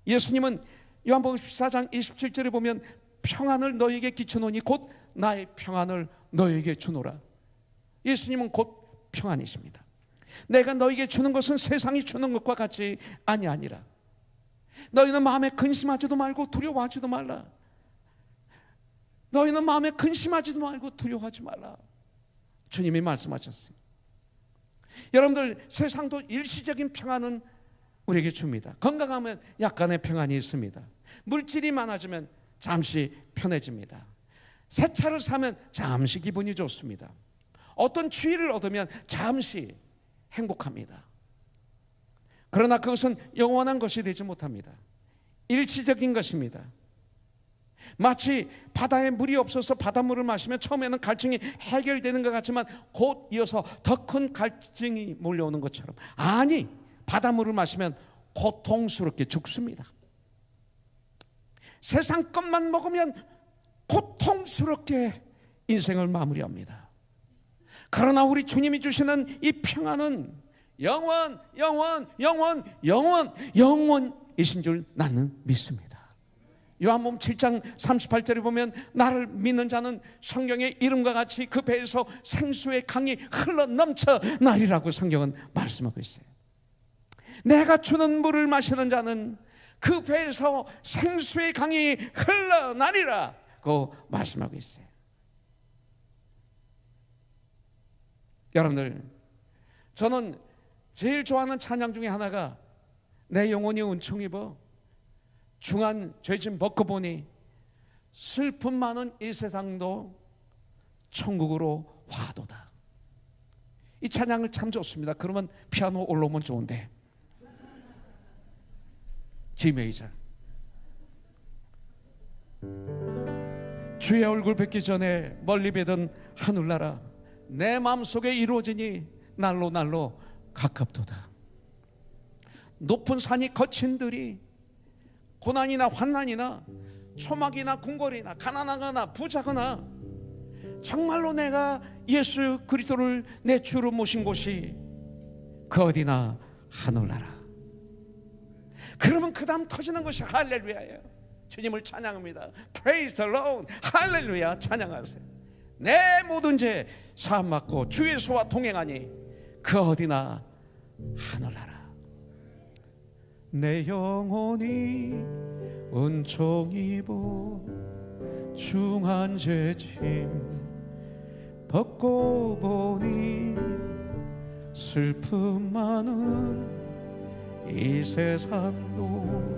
예수님은 요한복음 14장 27절에 보면 평안을 너에게 끼쳐놓으니 곧 나의 평안을 너에게 주노라. 예수님은 곧 평안이십니다. 내가 너에게 주는 것은 세상이 주는 것과 같이 아니하니라. 너희는 마음에 근심하지도 말고 두려워하지도 말라. 너희는 마음에 근심하지도 말고 두려워하지 말라. 주님이 말씀하셨어요. 여러분들, 세상도 일시적인 평안은 우리에게 줍니다. 건강하면 약간의 평안이 있습니다. 물질이 많아지면 잠시 편해집니다. 새 차를 사면 잠시 기분이 좋습니다. 어떤 지위를 얻으면 잠시 행복합니다. 그러나 그것은 영원한 것이 되지 못합니다. 일시적인 것입니다. 마치 바다에 물이 없어서 바닷물을 마시면 처음에는 갈증이 해결되는 것 같지만 곧 이어서 더 큰 갈증이 몰려오는 것처럼, 아니, 바닷물을 마시면 고통스럽게 죽습니다. 세상 것만 먹으면 고통스럽게 인생을 마무리합니다. 그러나 우리 주님이 주시는 이 평안은 영원이신 줄 나는 믿습니다. 요한복음 7장 38절에 보면 나를 믿는 자는 성경의 이름과 같이 그 배에서 생수의 강이 흘러넘쳐 나리라고 성경은 말씀하고 있어요. 내가 주는 물을 마시는 자는 그 배에서 생수의 강이 흘러나리라고 말씀하고 있어요. 여러분들, 저는 제일 좋아하는 찬양 중에 하나가 내 영혼이 은총 입어 중한 죄짐 벗고 보니 슬픔 많은 이 세상도 천국으로 화도다. 이 찬양을 참 좋습니다. 그러면 피아노 올라오면 좋은데, G 메이저. 주의 얼굴 뵙기 전에 멀리 뵈던 하늘나라 내 마음속에 이루어지니 날로 날로 가깝도다. 높은 산이 거친 들이 고난이나 환난이나 초막이나 궁궐이나 가난하거나 부자거나 정말로 내가 예수 그리스도를 내 주로 모신 곳이 그 어디나 하늘나라. 그러면 그 다음 터지는 것이 할렐루야예요. 주님을 찬양합니다. Praise the Lord. 할렐루야 찬양하세요. 내 모든 죄 사함 받고 주 예수와 동행하니 그 어디나 하늘나라. 내 영혼이 은총 입어 중한 죄짐 벗고 보니 슬픔 많은 이 세상도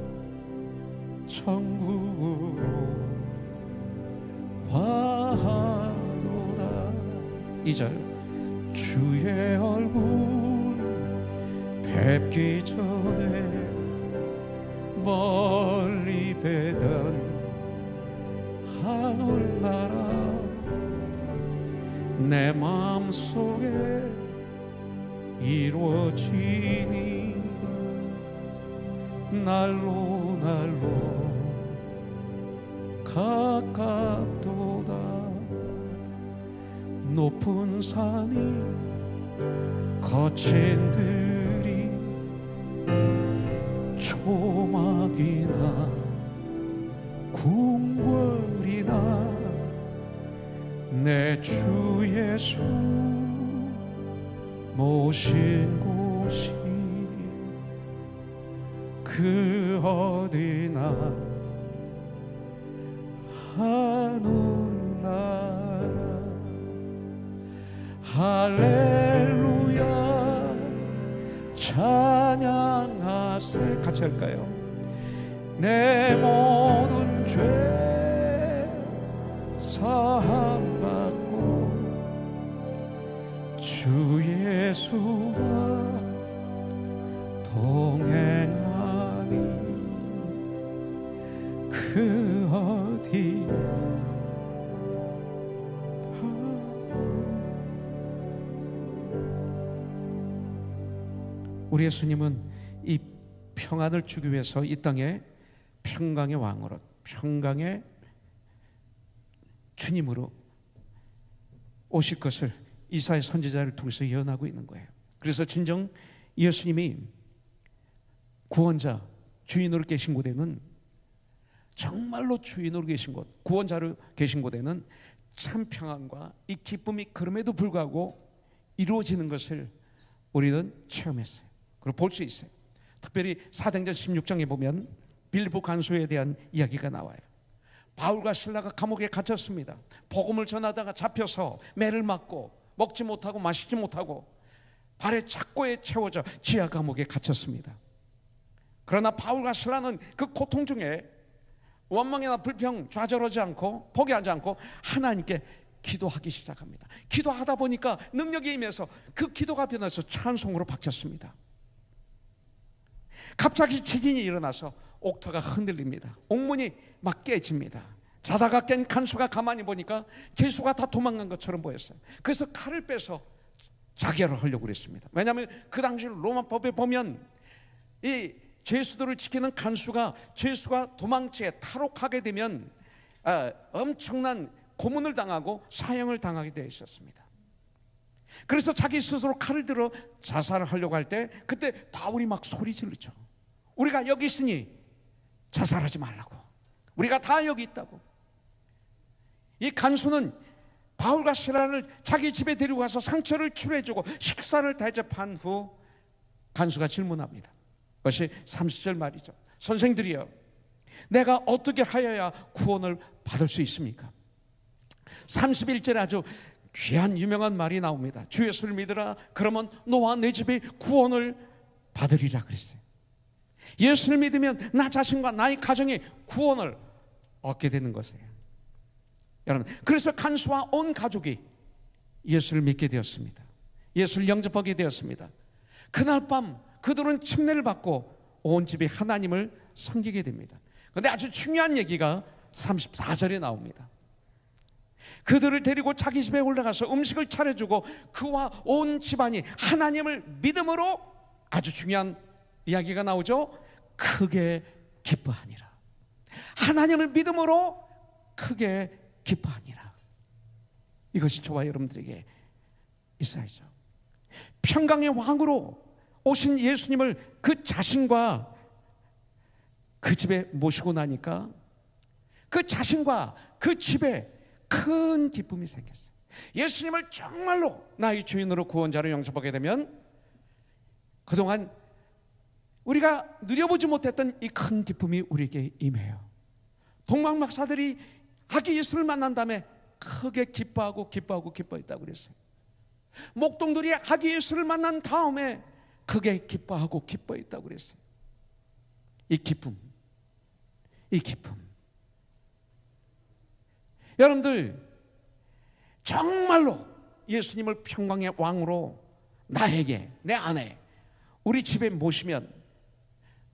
천국으로 화도다. 2절 주의 얼굴 뵙기 전에 멀리 뵈던 하늘나라 내 마음속에 이루어지니 날로 날로 가깝도다. 높은 산이 거친 들이 초막이나 궁궐이나 내 주 예수 모신 곳이 그 어디나 하늘나라. 할렐루야 찬양하세. 같이 할까요? 내 모든 죄 사함받고 주 예수와 동행하니 그 어디 우리 예수님은 이 평안을 주기 위해서 이 땅에 평강의 왕으로, 평강의 주님으로 오실 것을 이사야 선지자를 통해서 예언하고 있는 거예요. 그래서 진정 예수님이 구원자, 주인으로 계신 곳에는, 정말로 주인으로 계신 곳, 구원자로 계신 곳에는 참 평안과 이 기쁨이 그럼에도 불구하고 이루어지는 것을 우리는 체험했어요. 그리고 볼 수 있어요. 특별히 사도행전 16장에 보면 빌립보 간수에 대한 이야기가 나와요. 바울과 실라가 감옥에 갇혔습니다. 복음을 전하다가 잡혀서 매를 맞고 먹지 못하고 마시지 못하고 발에 착고에 채워져 지하 감옥에 갇혔습니다. 그러나 바울과 실라는 그 고통 중에 원망이나 불평 좌절하지 않고 포기하지 않고 하나님께 기도하기 시작합니다. 기도하다 보니까 능력이 임해서 그 기도가 변해서 찬송으로 바뀌었습니다. 갑자기 지진이 일어나서 옥터가 흔들립니다. 옥문이 막 깨집니다. 자다가 깬 간수가 가만히 보니까 죄수가 다 도망간 것처럼 보였어요. 그래서 칼을 빼서 자결을 하려고 그랬습니다. 왜냐하면 그 당시 로마법에 보면 이 죄수들을 지키는 간수가 죄수가 도망치에 탈옥하게 되면 엄청난 고문을 당하고 사형을 당하게 되어 있었습니다. 그래서 자기 스스로 칼을 들어 자살을 하려고 할 때 그때 바울이 막 소리 지르죠. 우리가 여기 있으니 자살하지 말라고. 우리가 다 여기 있다고. 이 간수는 바울과 실라를 자기 집에 데리고 가서 상처를 치료해주고 식사를 대접한 후 간수가 질문합니다. 그것이 30절 말이죠. 선생들이여, 내가 어떻게 하여야 구원을 받을 수 있습니까? 31절에 아주 귀한 유명한 말이 나옵니다. 주 예수를 믿으라, 그러면 너와 내 집이 구원을 받으리라 그랬어요. 예수를 믿으면 나 자신과 나의 가정이 구원을 얻게 되는 것이에요. 여러분, 그래서 간수와 온 가족이 예수를 믿게 되었습니다. 예수를 영접하게 되었습니다. 그날 밤 그들은 침례를 받고 온 집이 하나님을 섬기게 됩니다. 그런데 아주 중요한 얘기가 34절에 나옵니다. 그들을 데리고 자기 집에 올라가서 음식을 차려주고 그와 온 집안이 하나님을 믿음으로, 아주 중요한 이야기가 나오죠. 크게 기뻐하니라. 하나님을 믿음으로 크게 기뻐하니라. 이것이 저와 여러분들에게 있어야죠. 평강의 왕으로 오신 예수님을 그 자신과 그 집에 모시고 나니까 그 자신과 그 집에 큰 기쁨이 생겼어요. 예수님을 정말로 나의 주인으로 구원자로 영접하게 되면 그동안 우리가 누려보지 못했던 이 큰 기쁨이 우리에게 임해요. 동방박사들이 아기 예수를 만난 다음에 크게 기뻐하고 기뻐했다고 그랬어요. 목동들이 아기 예수를 만난 다음에 크게 기뻐하고 기뻐했다고 그랬어요. 이 기쁨. 여러분들, 정말로 예수님을 평강의 왕으로 나에게, 내 아내, 우리 집에 모시면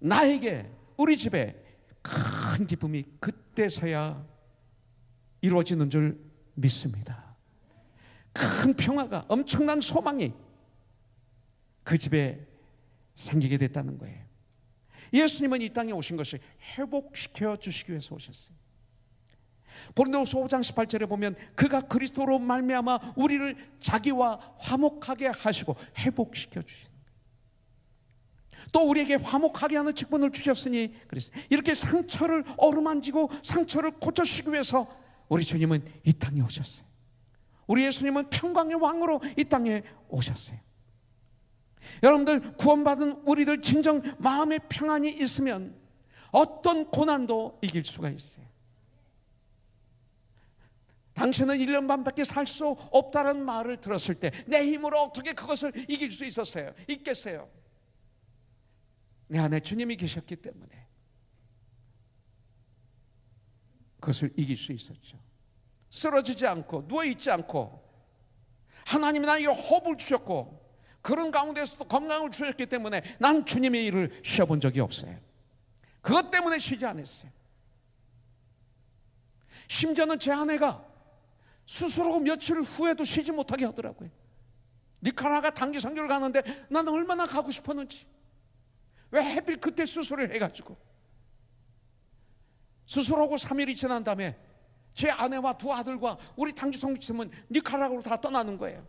나에게, 우리 집에 큰 기쁨이 그때서야 이루어지는 줄 믿습니다. 큰 평화가, 엄청난 소망이 그 집에 생기게 됐다는 거예요. 예수님은 이 땅에 오신 것이 회복시켜 주시기 위해서 오셨어요. 고린도후서 5장 18절에 보면 그가 그리스도로 말미암아 우리를 자기와 화목하게 하시고 회복시켜 주신, 또 우리에게 화목하게 하는 직분을 주셨으니 그래서 이렇게 상처를 어루만지고 상처를 고쳐주시기 위해서 우리 주님은 이 땅에 오셨어요. 우리 예수님은 평강의 왕으로 이 땅에 오셨어요. 여러분들, 구원받은 우리들 진정 마음의 평안이 있으면 어떤 고난도 이길 수가 있어요. 당신은 1년 반밖에 살 수 없다는 말을 들었을 때 내 힘으로 어떻게 그것을 이길 수 있겠어요? 내 안에 주님이 계셨기 때문에 그것을 이길 수 있었죠. 쓰러지지 않고 누워있지 않고 하나님이 나에게 호흡을 주셨고 그런 가운데서도 건강을 주셨기 때문에 난 주님의 일을 쉬어본 적이 없어요. 그것 때문에 쉬지 않았어요. 심지어는 제 아내가 수술하고 며칠 후에도 쉬지 못하게 하더라고요. 니카라가 단기 선교를 가는데 나는 얼마나 가고 싶었는지, 왜 하필 그때 수술을 해가지고 수술하고 3일이 지난 다음에 제 아내와 두 아들과 우리 단기 선교팀은 니카라가로 다 떠나는 거예요.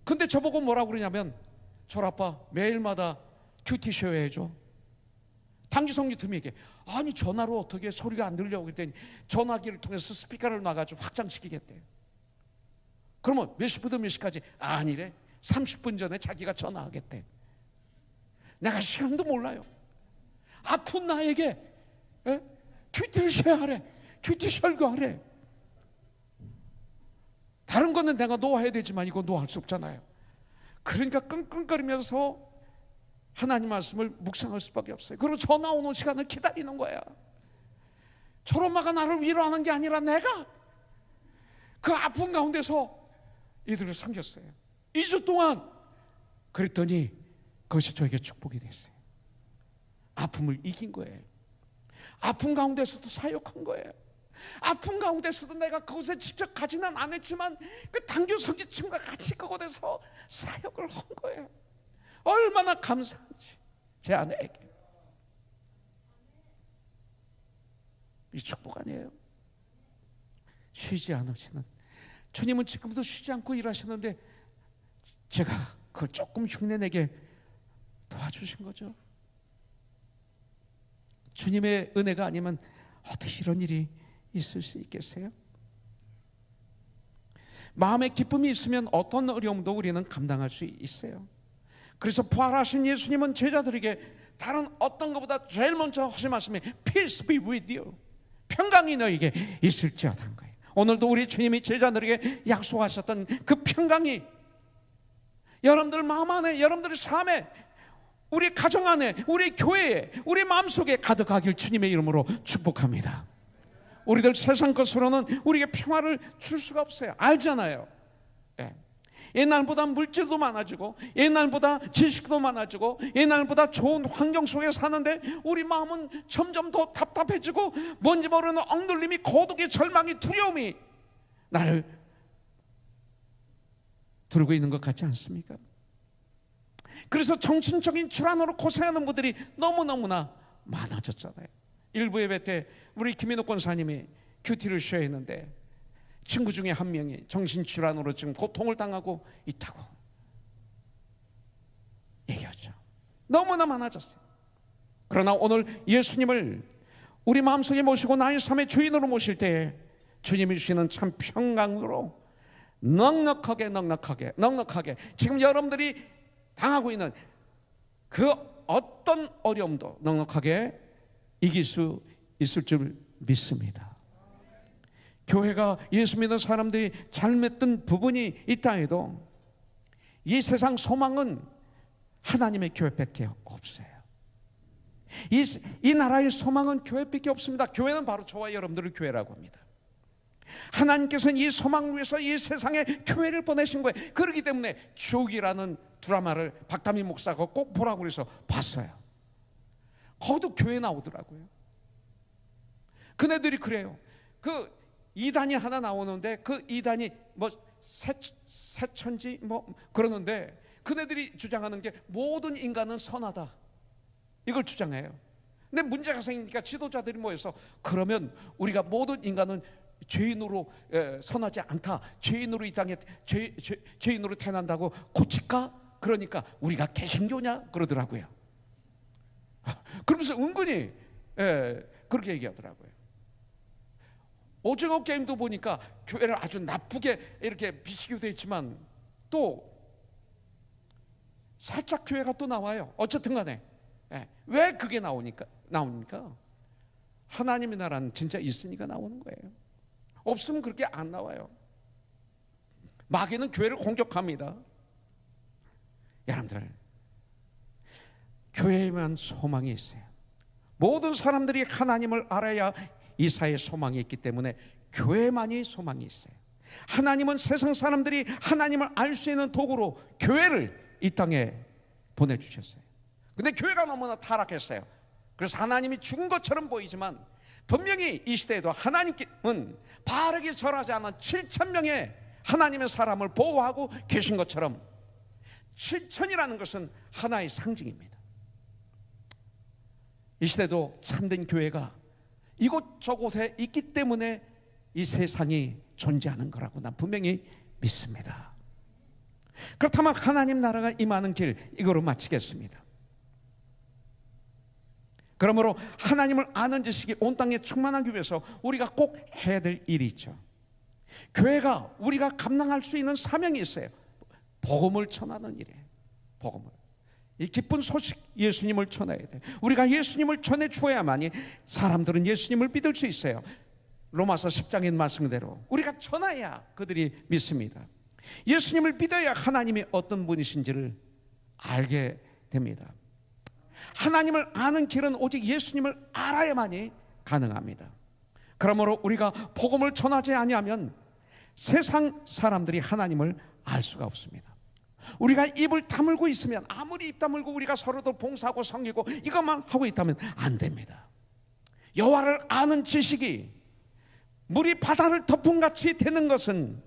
근데 저보고 뭐라고 그러냐면, 철아빠 매일마다 큐티 쉬어야 해줘. 단기 선교팀에게 아니 전화로 어떻게 소리가 안 들려 그랬더니 전화기를 통해서 스피커를 놔가지고 확장시키겠대요. 그러면 몇 시부터 몇 시까지? 아니래, 30분 전에 자기가 전화하겠대. 내가 시간도 몰라요. 아픈 나에게 큐티를 쉬어야 하래. 큐티 설교하래. 다른 거는 내가 놓아야 되지만 이거 놓아할 수 없잖아요. 그러니까 끙끙거리면서 하나님 말씀을 묵상할 수밖에 없어요. 그리고 전화 오는 시간을 기다리는 거야. 저엄마가 나를 위로하는 게 아니라 내가 그 아픈 가운데서 이들을 섬겼어요. 2주 동안. 그랬더니 그것이 저에게 축복이 됐어요. 아픔을 이긴 거예요. 아픈 가운데서도 사역한 거예요. 아픈 가운데서도 내가 그곳에 직접 가지는 않았지만 그 단교 선교팀과 같이 그곳에서 사역을 한 거예요. 얼마나 감사한지 제 아내에게. 이 축복 아니에요? 쉬지 않으시는 주님은 지금도 쉬지 않고 일하시는데 제가 그걸 조금 흉내내게 도와주신 거죠. 주님의 은혜가 아니면 어떻게 이런 일이 있을 수 있겠어요? 마음의 기쁨이 있으면 어떤 어려움도 우리는 감당할 수 있어요. 그래서 부활하신 예수님은 제자들에게 다른 어떤 것보다 제일 먼저 하신 말씀이 Peace be with you, 평강이 너에게 있을지어다 한 거예요. 오늘도 우리 주님이 제자들에게 약속하셨던 그 평강이 여러분들 마음 안에, 여러분들의 삶에, 우리 가정 안에, 우리 교회에, 우리 마음속에 가득하길 주님의 이름으로 축복합니다. 우리들 세상 것으로는 우리에게 평화를 줄 수가 없어요. 알잖아요. 옛날보다 물질도 많아지고 옛날보다 지식도 많아지고 옛날보다 좋은 환경 속에 사는데 우리 마음은 점점 더 답답해지고 뭔지 모르는 억눌림이, 고독의 절망이, 두려움이 나를 두르고 있는 것 같지 않습니까? 그래서 정신적인 질환으로 고생하는 분들이 너무너무나 많아졌잖아요. 일부 예배 때 우리 김인옥 권사님이 큐티를 쉬어야 했는데 친구 중에 한 명이 정신질환으로 지금 고통을 당하고 있다고 얘기하죠. 너무나 많아졌어요. 그러나 오늘 예수님을 우리 마음속에 모시고 나의 삶의 주인으로 모실 때 주님이 주시는 참 평강으로 넉넉하게 지금 여러분들이 당하고 있는 그 어떤 어려움도 넉넉하게 이길 수 있을 줄 믿습니다. 교회가 예수 믿는 사람들이 잘못된 부분이 있다 해도 이 세상 소망은 하나님의 교회밖에 없어요. 이 나라의 소망은 교회밖에 없습니다. 교회는 바로 저와 여러분들을 교회라고 합니다. 하나님께서는 이 소망을 위해서 이 세상에 교회를 보내신 거예요. 그렇기 때문에 주옥이라는 드라마를 박다미 목사가 꼭 보라고 해서 봤어요. 거기도 교회 나오더라고요. 그네들이 그래요. 그 이단이 하나 나오는데 그 이단이 뭐 새천지 뭐 그러는데 그네들이 주장하는 게 모든 인간은 선하다, 이걸 주장해요. 근데 문제가 생기니까 지도자들이 모여서 그러면 우리가 모든 인간은 죄인으로 선하지 않다, 죄인으로 이 땅에 죄인으로 태어난다고 고칠까? 그러니까 우리가 개신교냐 그러더라고요. 그러면서 은근히 그렇게 얘기하더라고요. 오징어 게임도 보니까 교회를 아주 나쁘게 이렇게 비시기도 했지만 또 살짝 교회가 또 나와요. 어쨌든 간에 왜 그게 나옵니까? 하나님의 나라는 진짜 있으니까 나오는 거예요. 없으면 그렇게 안 나와요. 마귀는 교회를 공격합니다. 여러분들, 교회에만 소망이 있어요. 모든 사람들이 하나님을 알아야 이 사회에 소망이 있기 때문에 교회만이 소망이 있어요. 하나님은 세상 사람들이 하나님을 알 수 있는 도구로 교회를 이 땅에 보내주셨어요. 근데 교회가 너무나 타락했어요. 그래서 하나님이 죽은 것처럼 보이지만 분명히 이 시대에도 하나님은 바르게 절하지 않은 7,000명의 하나님의 사람을 보호하고 계신 것처럼 7,000이라는 것은 하나의 상징입니다. 이 시대도 참된 교회가 이곳저곳에 있기 때문에 이 세상이 존재하는 거라고 난 분명히 믿습니다. 그렇다면 하나님 나라가 임하는 길, 이거로 마치겠습니다. 그러므로 하나님을 아는 지식이 온 땅에 충만하기 위해서 우리가 꼭 해야 될 일이 있죠. 교회가 우리가 감당할 수 있는 사명이 있어요. 복음을 전하는 일이에요. 복음을, 이 기쁜 소식 예수님을 전해야 돼. 우리가 예수님을 전해 주어야만이 사람들은 예수님을 믿을 수 있어요. 로마서 10장의 말씀대로 우리가 전해야 그들이 믿습니다. 예수님을 믿어야 하나님이 어떤 분이신지를 알게 됩니다. 하나님을 아는 길은 오직 예수님을 알아야만이 가능합니다. 그러므로 우리가 복음을 전하지 아니하면 세상 사람들이 하나님을 알 수가 없습니다. 우리가 입을 다물고 있으면, 아무리 입 다물고 우리가 서로도 봉사하고 섬기고 이것만 하고 있다면 안 됩니다. 여호와를 아는 지식이 물이 바다를 덮음같이 되는 것은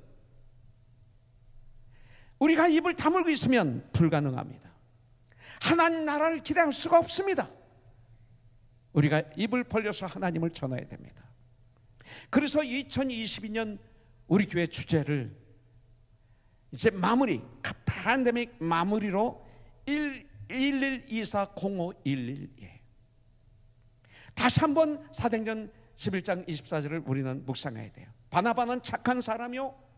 우리가 입을 다물고 있으면 불가능합니다. 하나님 나라를 기대할 수가 없습니다. 우리가 입을 벌려서 하나님을 전해야 됩니다. 그래서 2022년 우리 교회 주제를 이제 마무리, 팬데믹 마무리로 11240511 다시 한번 사도행전 11장 24절을 우리는 묵상해야 돼요. 바나바는 착한 사람이요.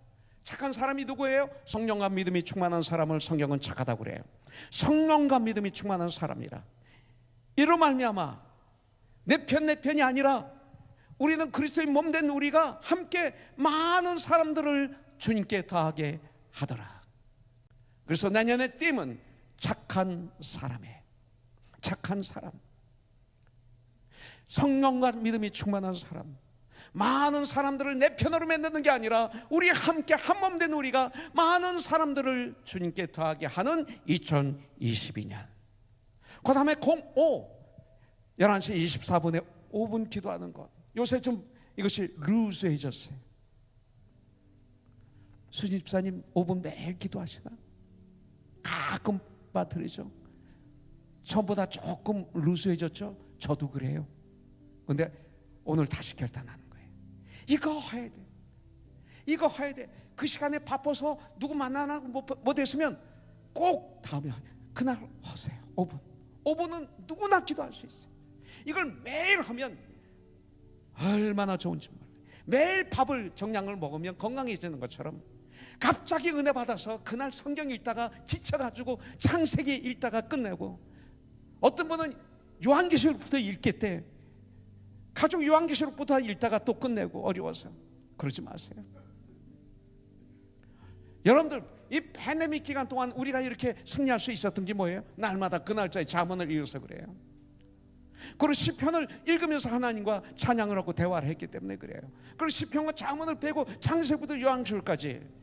착한 사람이 누구예요? 성령과 믿음이 충만한 사람을 성경은 착하다고 그래요. 성령과 믿음이 충만한 사람이라. 이로 말미암아 내 편이 아니라 우리는 그리스도의 몸된 우리가 함께 많은 사람들을 주님께 더하게 하더라. 그래서 내년의 띠은 착한 사람에, 착한 사람, 성령과 믿음이 충만한 사람, 많은 사람들을 내 편으로 만드는 게 아니라 우리 함께 한몸된 우리가 많은 사람들을 주님께 더하게 하는 2022년. 그 다음에 11시 24분에 5분 기도하는 것, 요새 좀 이것이 루즈해졌어요. 수집사님 5분 매일 기도하시나? 가끔 빠뜨리죠. 처음보다 조금 루즈해졌죠? 저도 그래요. 근데 오늘 다시 결단하는 거예요. 이거 해야 돼. 이거 해야 돼. 그 시간에 바빠서 누구 만나나 못했으면 꼭 다음에 그날 하세요. 5분은 누구나 기도할 수 있어요. 이걸 매일 하면 얼마나 좋은지 몰라요. 매일 밥을 정량을 먹으면 건강해지는 것처럼 갑자기 은혜 받아서 그날 성경 읽다가 지쳐가지고 창세기 읽다가 끝내고, 어떤 분은 요한계시록부터 읽겠대. 가족 요한계시록부터 읽다가 또 끝내고 어려워서. 그러지 마세요. 여러분들, 이 팬데믹 기간 동안 우리가 이렇게 승리할 수 있었던 게 뭐예요? 날마다 그 날짜에 잠언을 읽어서 그래요. 그리고 시편을 읽으면서 하나님과 찬양을 하고 대화를 했기 때문에 그래요. 그리고 시편과 잠언을 빼고 창세기부터 요한계시록까지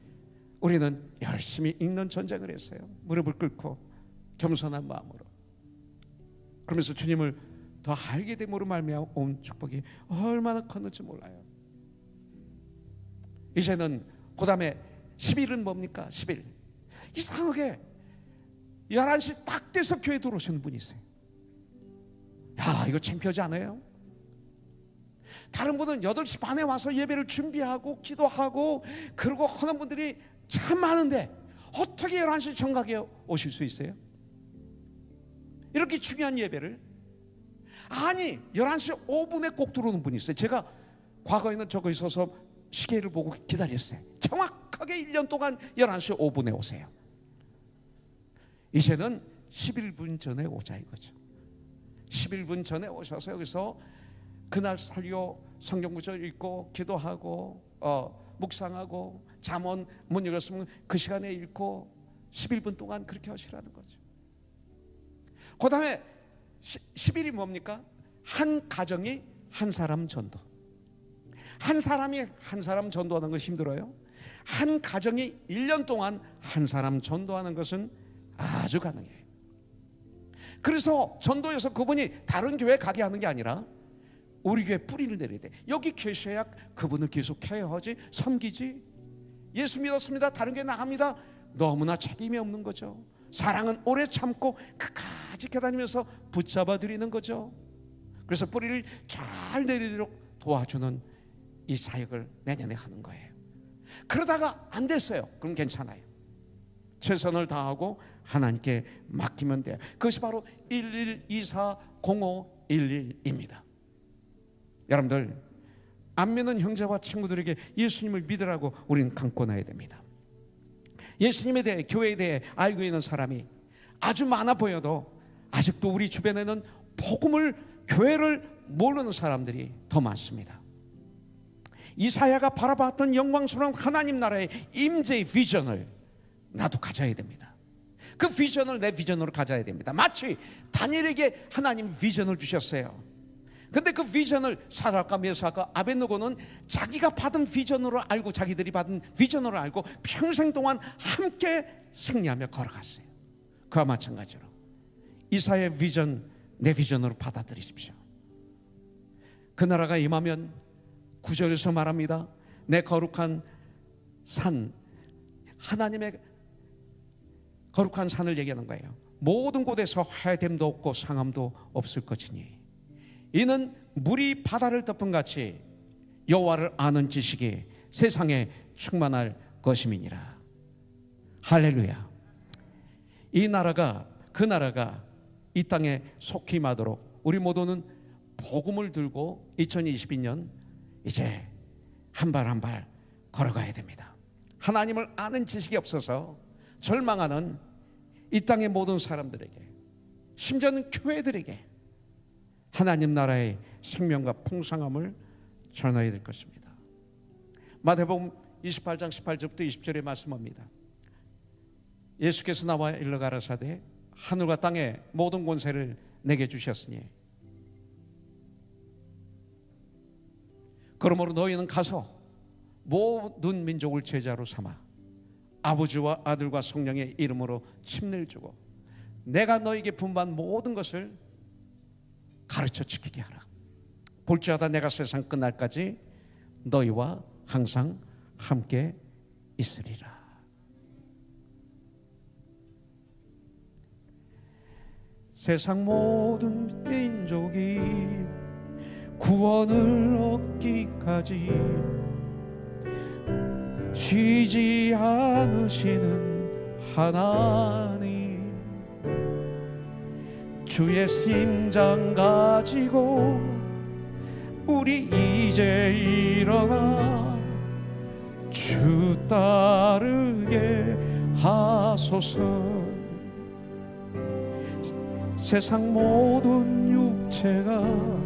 우리는 열심히 읽는 전쟁을 했어요. 무릎을 꿇고 겸손한 마음으로. 그러면서 주님을 더 알게 됨으로 말미암아 온 축복이 얼마나 컸는지 몰라요. 이제는 그 다음에 10일은 뭡니까? 10일. 이상하게 11시 딱 돼서 교회 들어오시는 분이 있어요. 야, 이거 창피하지 않아요? 다른 분은 8시 반에 와서 예배를 준비하고 기도하고 그러고 하는 분들이 참 많은데 어떻게 11시 정각에 오실 수 있어요? 이렇게 중요한 예배를. 아니, 11시 5분에 꼭 들어오는 분이 있어요. 제가 과거에는 저거 있어서 시계를 보고 기다렸어요. 정확하게 1년 동안 11시 5분에 오세요. 이제는 11분 전에 오자 이거죠. 11분 전에 오셔서 여기서 그날 설교 성경 구절 읽고 기도하고 묵상하고 잠언 못 읽었으면 그 시간에 읽고 11분 동안 그렇게 하시라는 거죠. 그 다음에 10일이 뭡니까? 한 가정이 한 사람 전도. 한 사람이 한 사람 전도하는 건 힘들어요. 한 가정이 1년 동안 한 사람 전도하는 것은 아주 가능해요. 그래서 전도에서 그분이 다른 교회 가게 하는 게 아니라 우리 교회 뿌리를 내려야 돼. 여기 계셔야 그분을 계속 케어하지, 섬기지. 예수 믿었습니다, 다른 교회 나갑니다, 너무나 책임이 없는 거죠. 사랑은 오래 참고 끝까지 계다니면서 붙잡아 드리는 거죠. 그래서 뿌리를 잘 내리도록 도와주는 이 사역을 내년에 하는 거예요. 그러다가 안 됐어요. 그럼 괜찮아요. 최선을 다하고 하나님께 맡기면 돼요. 그것이 바로 11240511입니다. 여러분들, 안 믿는 형제와 친구들에게 예수님을 믿으라고 우리는 강권해야 됩니다. 예수님에 대해, 교회에 대해 알고 있는 사람이 아주 많아 보여도 아직도 우리 주변에는 복음을, 교회를 모르는 사람들이 더 많습니다. 이사야가 바라봤던 영광스러운 하나님 나라의 임재의 비전을 나도 가져야 됩니다. 그 비전을 내 비전으로 가져야 됩니다. 마치 다니엘에게 하나님 비전을 주셨어요. 근데 그 비전을 사드락과 메삭과 아벳느고는 자기가 받은 비전으로 알고, 자기들이 받은 비전으로 알고 평생 동안 함께 승리하며 걸어갔어요. 그와 마찬가지로 이사야의 비전, 내 비전으로 받아들이십시오. 그 나라가 임하면 9절에서 말합니다. 내 거룩한 산, 하나님의 거룩한 산을 얘기하는 거예요. 모든 곳에서 하야됨도 없고 상함도 없을 것이니 이는 물이 바다를 덮은 같이 여호와를 아는 지식이 세상에 충만할 것임이니라. 할렐루야. 이 나라가, 그 나라가 이 땅에 속히 임하도록 우리 모두는 복음을 들고 2022년 이제 한 발 한 발 걸어가야 됩니다. 하나님을 아는 지식이 없어서 절망하는 이 땅의 모든 사람들에게, 심지어는 교회들에게 하나님 나라의 생명과 풍성함을 전해야 될 것입니다. 마태복음 28장 18절부터 20절에 말씀합니다. 예수께서 나와 일러 가라사대 하늘과 땅의 모든 권세를 내게 주셨으니 그러므로 너희는 가서 모든 민족을 제자로 삼아 아버지와 아들과 성령의 이름으로 침례를 주고 내가 너희에게 분부한 모든 것을 가르쳐 지키게 하라. 볼지어다 내가 세상 끝날까지 너희와 항상 함께 있으리라. 세상 모든 민족이 구원을 얻기까지 쉬지 않으시는 하나님, 주의 심장 가지고 우리 이제 일어나 주 따르게 하소서. 세상 모든 육체가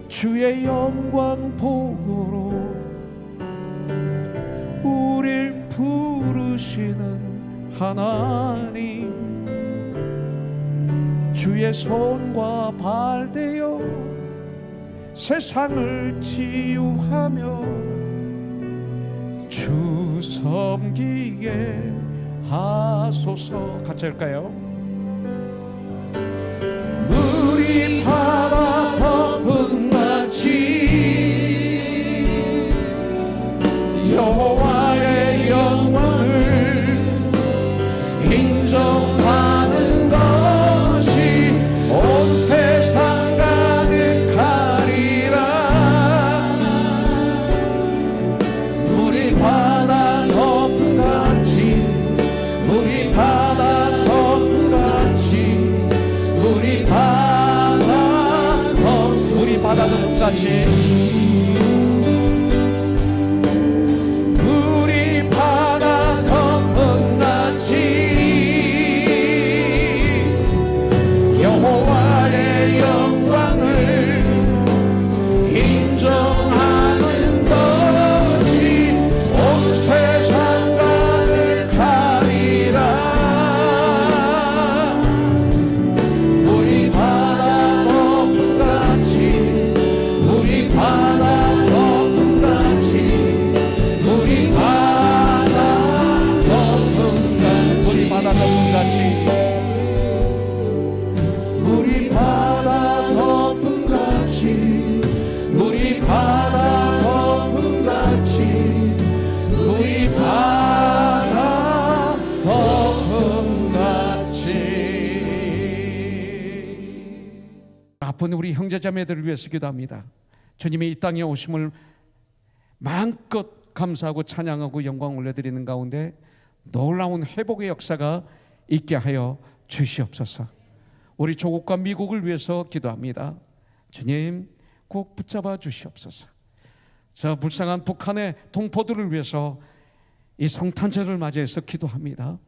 주의 영광 보도록 우릴 부르시는 하나님, 주의 손과 발 대어 세상을 치유하며 주 섬기게 하소서. 같이 할까요? 물이 바다 덮은 같이 여호와의 영광을 인정하는 것이 온 세상 가득하리라. 물이 바다 거품같이, 물이 바다 거품같이, 물이 바다 거품같이, 물이 바다 거품같이 여호와의 영광을 인정하는 것이 온 세상 가득하리라. 물이 바다 거품같이, 물이 바다 거품같이, 물이 바다 거품같이, 물이 바다 거품같이, 물이 바다 거품같이, 물이 바다 거품같이, 물이 바다 거품같이. 아픈 우리 형제자매들을 위해서 기도합니다. 주님이 이 땅에 오심을 마음껏 감사하고 찬양하고 영광 올려드리는 가운데 놀라운 회복의 역사가 있게 하여 주시옵소서. 우리 조국과 미국을 위해서 기도합니다. 주님 꼭 붙잡아 주시옵소서. 저 불쌍한 북한의 동포들을 위해서 이 성탄절을 맞이해서 기도합니다.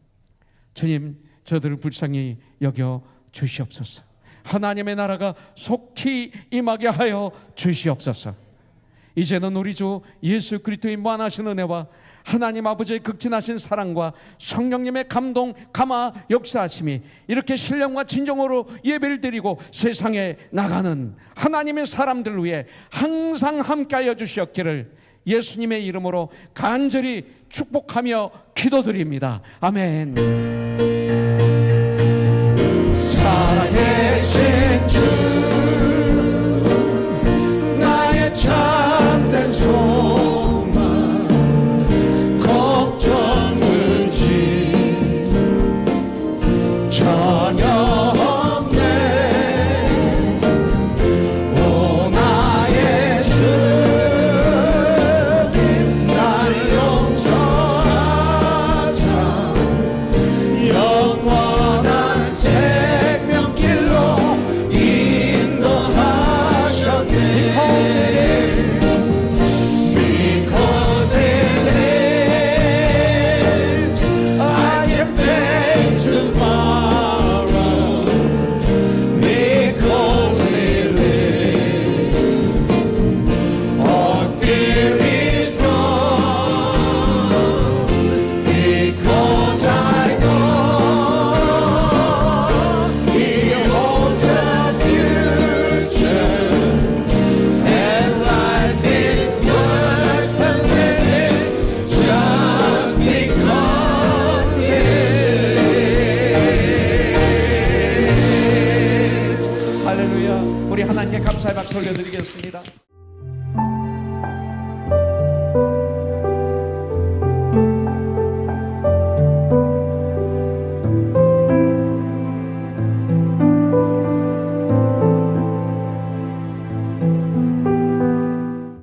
주님 저들을 불쌍히 여겨 주시옵소서. 하나님의 나라가 속히 임하게 하여 주시옵소서. 이제는 우리 주 예수 그리스도의 무한하신 은혜와 하나님 아버지의 극진하신 사랑과 성령님의 감동 감화 역사하심이 이렇게 신령과 진정으로 예배를 드리고 세상에 나가는 하나님의 사람들 위해 항상 함께하여 주시옵기를 예수님의 이름으로 간절히 축복하며 기도드립니다. 아멘. 살아계신 주 나의 참된 소망 걱정 근심 전혀 없네. 오 나의 주 나를 용서하사 영원한 생명길로 인도하셨네. Because it lives, I can face tomorrow. Because it lives, all fear is gone. Because I know He holds the future, and life is worth living just because it lives. 할렐루야. 우리 하나님께 감사의 박수 올려드리겠습니다.